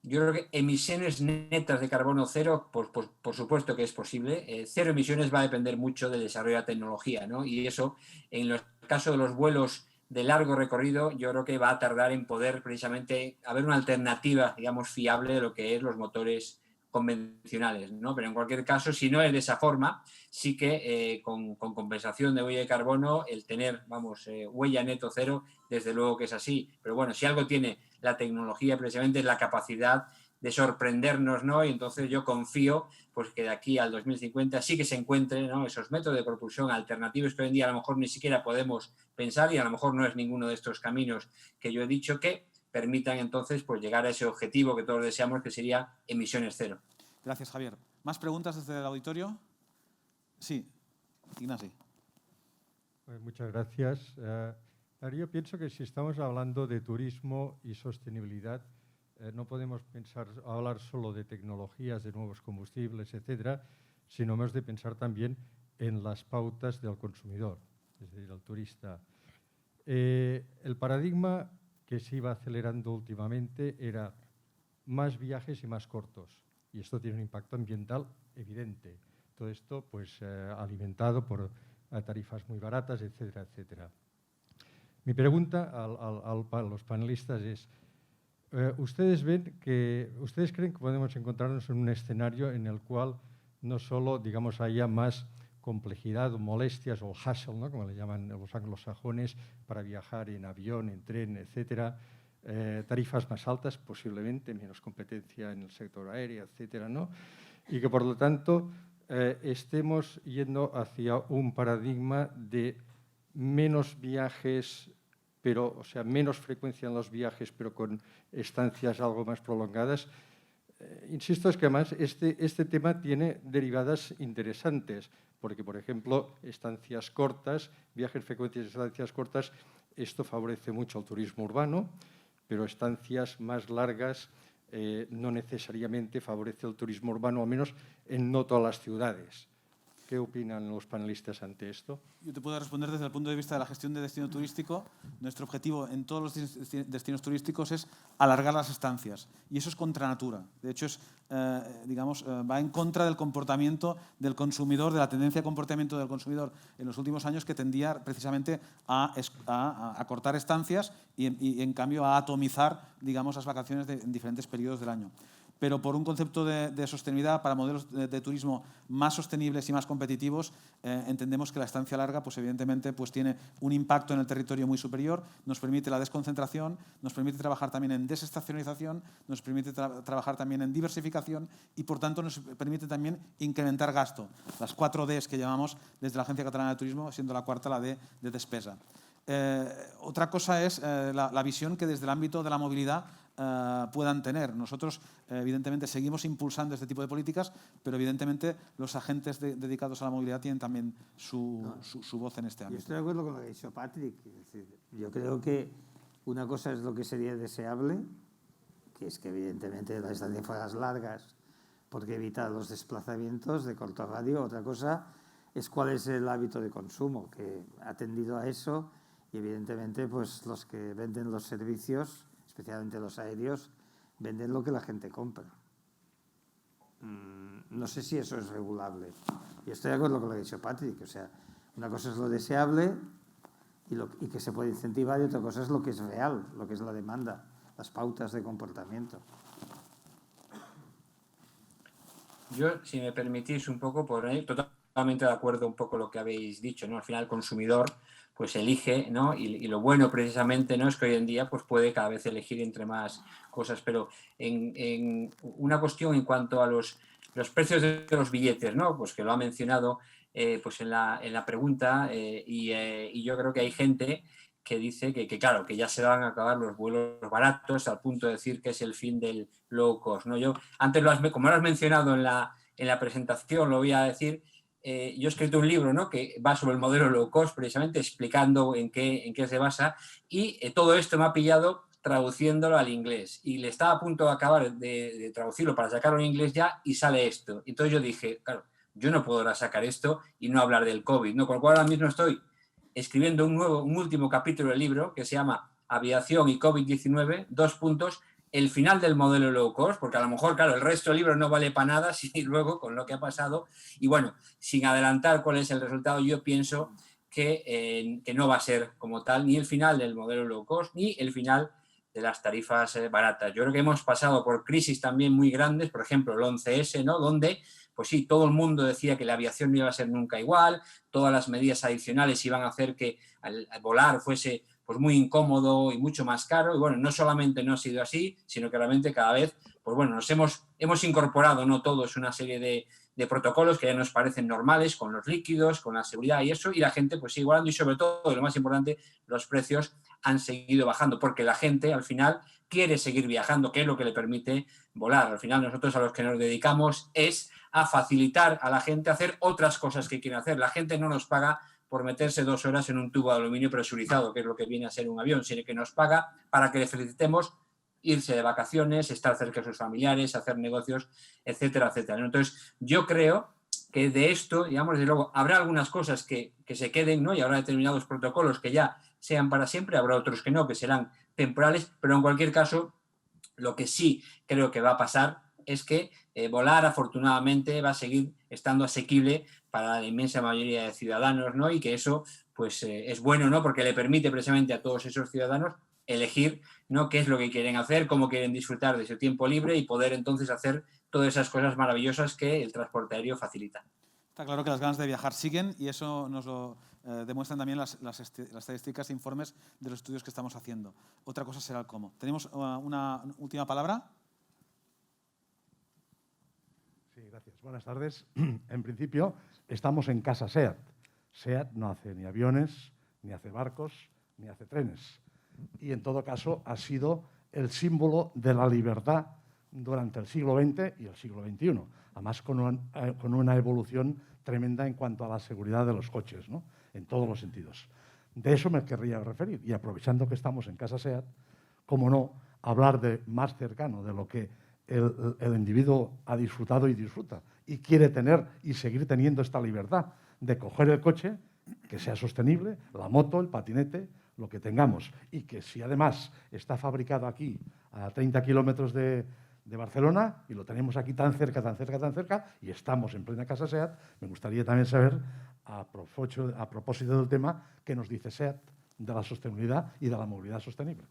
Yo creo que emisiones netas de carbono cero, por supuesto que es posible. Cero emisiones va a depender mucho del desarrollo de la tecnología, ¿no? Y eso, en el caso de los vuelos de largo recorrido, yo creo que va a tardar en poder precisamente haber una alternativa, digamos, fiable de lo que es los motores convencionales, ¿no? Pero en cualquier caso, si no es de esa forma, sí que con compensación de huella de carbono, el tener, huella neto cero, desde luego que es así. Pero bueno, si algo tiene la tecnología precisamente es la capacidad de sorprendernos, ¿no? Y entonces yo confío pues, que de aquí al 2050 sí que se encuentren, ¿no?, esos métodos de propulsión alternativos que hoy en día a lo mejor ni siquiera podemos pensar y a lo mejor no es ninguno de estos caminos que yo he dicho, que permitan entonces pues, llegar a ese objetivo que todos deseamos, que sería emisiones cero. Gracias, Javier. ¿Más preguntas desde el auditorio? Sí, Ignasi. Muchas gracias. Yo pienso que si estamos hablando de turismo y sostenibilidad, no podemos hablar solo de tecnologías, de nuevos combustibles, etcétera, sino hemos de pensar también en las pautas del consumidor, es decir, el turista. El paradigma que se iba acelerando últimamente era más viajes y más cortos, y esto tiene un impacto ambiental evidente. Todo esto pues, alimentado por tarifas muy baratas, etcétera, etcétera. Mi pregunta a los panelistas es, ¿ustedes creen que podemos encontrarnos en un escenario en el cual no solo, digamos, haya más complejidad o molestias o hassle, ¿no?, como le llaman los anglosajones, para viajar en avión, en tren, etcétera, tarifas más altas, posiblemente menos competencia en el sector aéreo, etcétera, ¿no?, y que por lo tanto estemos yendo hacia un paradigma de menos viajes, pero, o sea, menos frecuencia en los viajes, pero con estancias algo más prolongadas? Insisto, es que además este tema tiene derivadas interesantes, porque, por ejemplo, estancias cortas, viajes frecuentes y estancias cortas, esto favorece mucho al turismo urbano, pero estancias más largas no necesariamente favorece el turismo urbano, al menos en no todas las ciudades. ¿Qué opinan los panelistas ante esto? Yo te puedo responder desde el punto de vista de la gestión de destino turístico. Nuestro objetivo en todos los destinos turísticos es alargar las estancias, y eso es contra natura. De hecho, va en contra del comportamiento del consumidor, de la tendencia de comportamiento del consumidor en los últimos años, que tendía precisamente a cortar estancias y en cambio a atomizar, digamos, las vacaciones en diferentes periodos del año. Pero por un concepto de sostenibilidad, para modelos de turismo más sostenibles y más competitivos, entendemos que la estancia larga, pues evidentemente, pues tiene un impacto en el territorio muy superior, nos permite la desconcentración, nos permite trabajar también en desestacionalización, nos permite trabajar también en diversificación y, por tanto, nos permite también incrementar gasto. Las 4 Ds que llamamos desde la Agencia Catalana de Turismo, siendo la cuarta la D de despesa. Otra cosa es la visión que desde el ámbito de la movilidad puedan tener. Nosotros, evidentemente, seguimos impulsando este tipo de políticas, pero evidentemente los agentes dedicados a la movilidad tienen también su voz en este ámbito. Yo estoy de acuerdo con lo que ha dicho Patrick. Es decir, yo creo que una cosa es lo que sería deseable, que es que evidentemente las estancias fueran largas porque evita los desplazamientos de corto radio. Otra cosa es cuál es el hábito de consumo que ha tendido a eso, y evidentemente pues los que venden los servicios, especialmente los aéreos, venden lo que la gente compra. No sé si eso es regulable. Y estoy de acuerdo con lo que ha dicho Patrick. O sea, una cosa es lo deseable y que se puede incentivar, y otra cosa es lo que es real, lo que es la demanda, las pautas de comportamiento. Yo, si me permitís un poco, por ahí, totalmente de acuerdo un poco lo que habéis dicho, ¿no? Al final el consumidor pues elige, ¿no? Y lo bueno precisamente, ¿no?, es que hoy en día pues puede cada vez elegir entre más cosas, pero en una cuestión en cuanto a los precios de los billetes, ¿no?, pues que lo ha mencionado pues en la pregunta, y yo creo que hay gente que dice que claro, que ya se van a acabar los vuelos baratos, al punto de decir que es el fin del low cost, ¿no? Yo antes, como lo has mencionado en la presentación, lo voy a decir. Yo he escrito un libro, ¿no?, que va sobre el modelo low cost, precisamente explicando en qué se basa, y todo esto me ha pillado traduciéndolo al inglés, y le estaba a punto de acabar de traducirlo para sacarlo en inglés ya, y sale esto. Entonces yo dije, claro, yo no puedo ahora sacar esto y no hablar del COVID, ¿no? Con lo cual ahora mismo estoy escribiendo un último capítulo del libro que se llama Aviación y COVID-19, el final del modelo low cost, porque a lo mejor, claro, el resto del libro no vale para nada si luego con lo que ha pasado. Y bueno, sin adelantar cuál es el resultado, yo pienso que no va a ser como tal ni el final del modelo low cost ni el final de las tarifas baratas. Yo creo que hemos pasado por crisis también muy grandes, por ejemplo, el 11S, ¿no?, donde, pues sí, todo el mundo decía que la aviación no iba a ser nunca igual, todas las medidas adicionales iban a hacer que al volar fuese pues muy incómodo y mucho más caro. Y bueno, no solamente no ha sido así, sino que realmente cada vez, pues bueno, nos hemos incorporado, no todos, una serie de protocolos que ya nos parecen normales, con los líquidos, con la seguridad y eso, y la gente pues sigue igualando, y sobre todo, lo más importante, los precios han seguido bajando, porque la gente al final quiere seguir viajando, que es lo que le permite volar. Al final nosotros a los que nos dedicamos es a facilitar a la gente a hacer otras cosas que quieren hacer. La gente no nos paga por meterse 2 horas en un tubo de aluminio presurizado, que es lo que viene a ser un avión, sino que nos paga para que le felicitemos irse de vacaciones, estar cerca de sus familiares, hacer negocios, etcétera, etcétera. Entonces, yo creo que de esto, digamos, desde luego, habrá algunas cosas que se queden, ¿no? Y habrá determinados protocolos que ya sean para siempre, habrá otros que no, que serán temporales, pero en cualquier caso, lo que sí creo que va a pasar es que volar, afortunadamente, va a seguir estando asequible para la inmensa mayoría de ciudadanos, ¿no? Y que eso, pues, es bueno, ¿no? Porque le permite precisamente a todos esos ciudadanos elegir, ¿no?, qué es lo que quieren hacer, cómo quieren disfrutar de su tiempo libre y poder entonces hacer todas esas cosas maravillosas que el transporte aéreo facilita. Está claro que las ganas de viajar siguen y eso nos lo demuestran también las estadísticas e informes de los estudios que estamos haciendo. Otra cosa será el cómo. ¿Tenemos una última palabra? Sí, gracias. Buenas tardes. En principio, estamos en casa SEAT. SEAT no hace ni aviones, ni hace barcos, ni hace trenes. Y en todo caso ha sido el símbolo de la libertad durante el siglo XX y el siglo XXI. Además, con una evolución tremenda en cuanto a la seguridad de los coches, ¿no? En todos los sentidos. De eso me querría referir. Y aprovechando que estamos en casa SEAT, cómo no, hablar de más cercano de lo que el individuo ha disfrutado y disfruta y quiere tener y seguir teniendo esta libertad de coger el coche, que sea sostenible, la moto, el patinete, lo que tengamos. Y que si además está fabricado aquí a 30 kilómetros de Barcelona y lo tenemos aquí tan cerca, tan cerca, tan cerca y estamos en plena casa SEAT, me gustaría también saber, a propósito del tema, qué nos dice SEAT de la sostenibilidad y de la movilidad sostenible.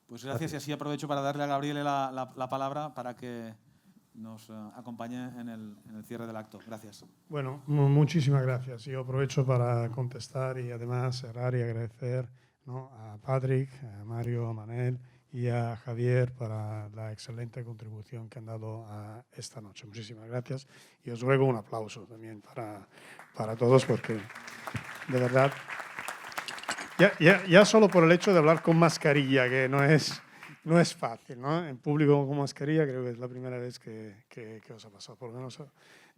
Pues gracias y así aprovecho para darle a Gabriele la palabra para que nos acompañe en el cierre del acto. Gracias. Bueno, muchísimas gracias. Yo aprovecho para contestar y además cerrar y agradecer, ¿no?, a Patrick, a Mario, a Manel y a Javier para la excelente contribución que han dado a esta noche. Muchísimas gracias y os ruego un aplauso también para todos porque de verdad, ya solo por el hecho de hablar con mascarilla, que no es fácil, ¿no? En público con mascarilla creo que es la primera vez que os ha pasado, por lo menos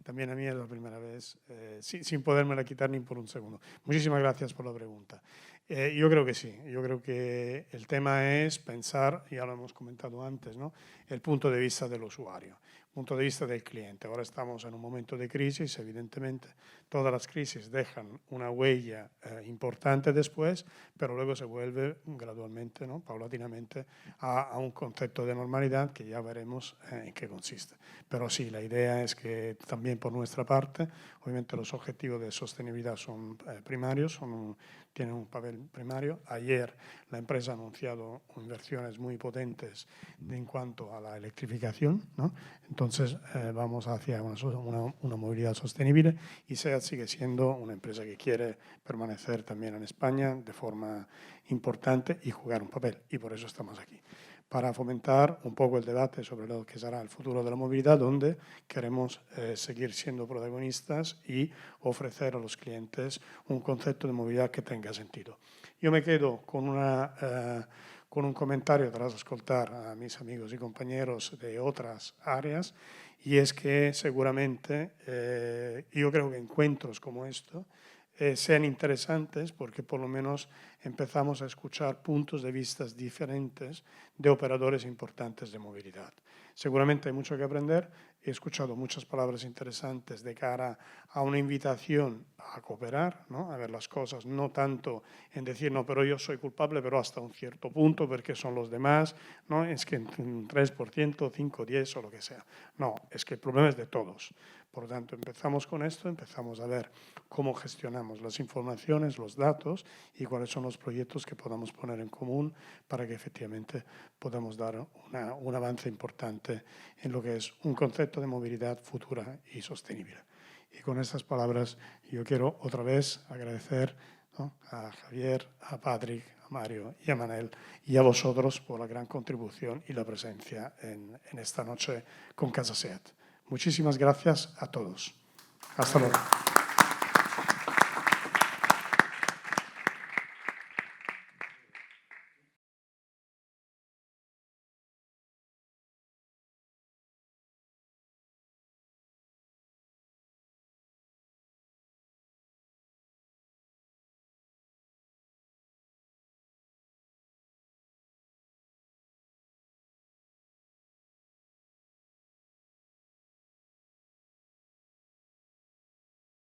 también a mí es la primera vez, sin podérmela quitar ni por un segundo. Muchísimas gracias por la pregunta. Yo creo que sí, yo creo que el tema es pensar, ya lo hemos comentado antes, ¿no?, el punto de vista del usuario, punto de vista del cliente. Ahora estamos en un momento de crisis, evidentemente todas las crisis dejan una huella importante después, pero luego se vuelve gradualmente, ¿no?, paulatinamente a un concepto de normalidad que ya veremos en qué consiste. Pero sí, la idea es que también por nuestra parte, obviamente los objetivos de sostenibilidad son primarios, tienen un papel primario. Ayer la empresa ha anunciado inversiones muy potentes en cuanto a la electrificación, ¿no? Entonces vamos hacia una movilidad sostenible y SEAT sigue siendo una empresa que quiere permanecer también en España de forma importante y jugar un papel. Y por eso estamos aquí, para fomentar un poco el debate sobre lo que será el futuro de la movilidad, donde queremos seguir siendo protagonistas y ofrecer a los clientes un concepto de movilidad que tenga sentido. Yo me quedo con un comentario tras escuchar a mis amigos y compañeros de otras áreas, y es que seguramente yo creo que encuentros como esto sean interesantes porque por lo menos empezamos a escuchar puntos de vista diferentes de operadores importantes de movilidad. Seguramente hay mucho que aprender. He escuchado muchas palabras interesantes de cara a una invitación a cooperar, ¿no?, a ver las cosas, no tanto en decir, no, pero yo soy culpable, pero hasta un cierto punto, porque son los demás, ¿no? Es que un 3%, 5, 10 o lo que sea. No, es que el problema es de todos. Por lo tanto, empezamos con esto, empezamos a ver cómo gestionamos las informaciones, los datos y cuáles son los proyectos que podamos poner en común para que efectivamente podamos dar un avance importante en lo que es un concepto de movilidad futura y sostenible. Y con estas palabras yo quiero otra vez agradecer ¿no? A Javier, a Patrick, a Mario y a Manel, y a vosotros por la gran contribución y la presencia en esta noche con Casa SEAT. Muchísimas gracias a todos. Hasta luego.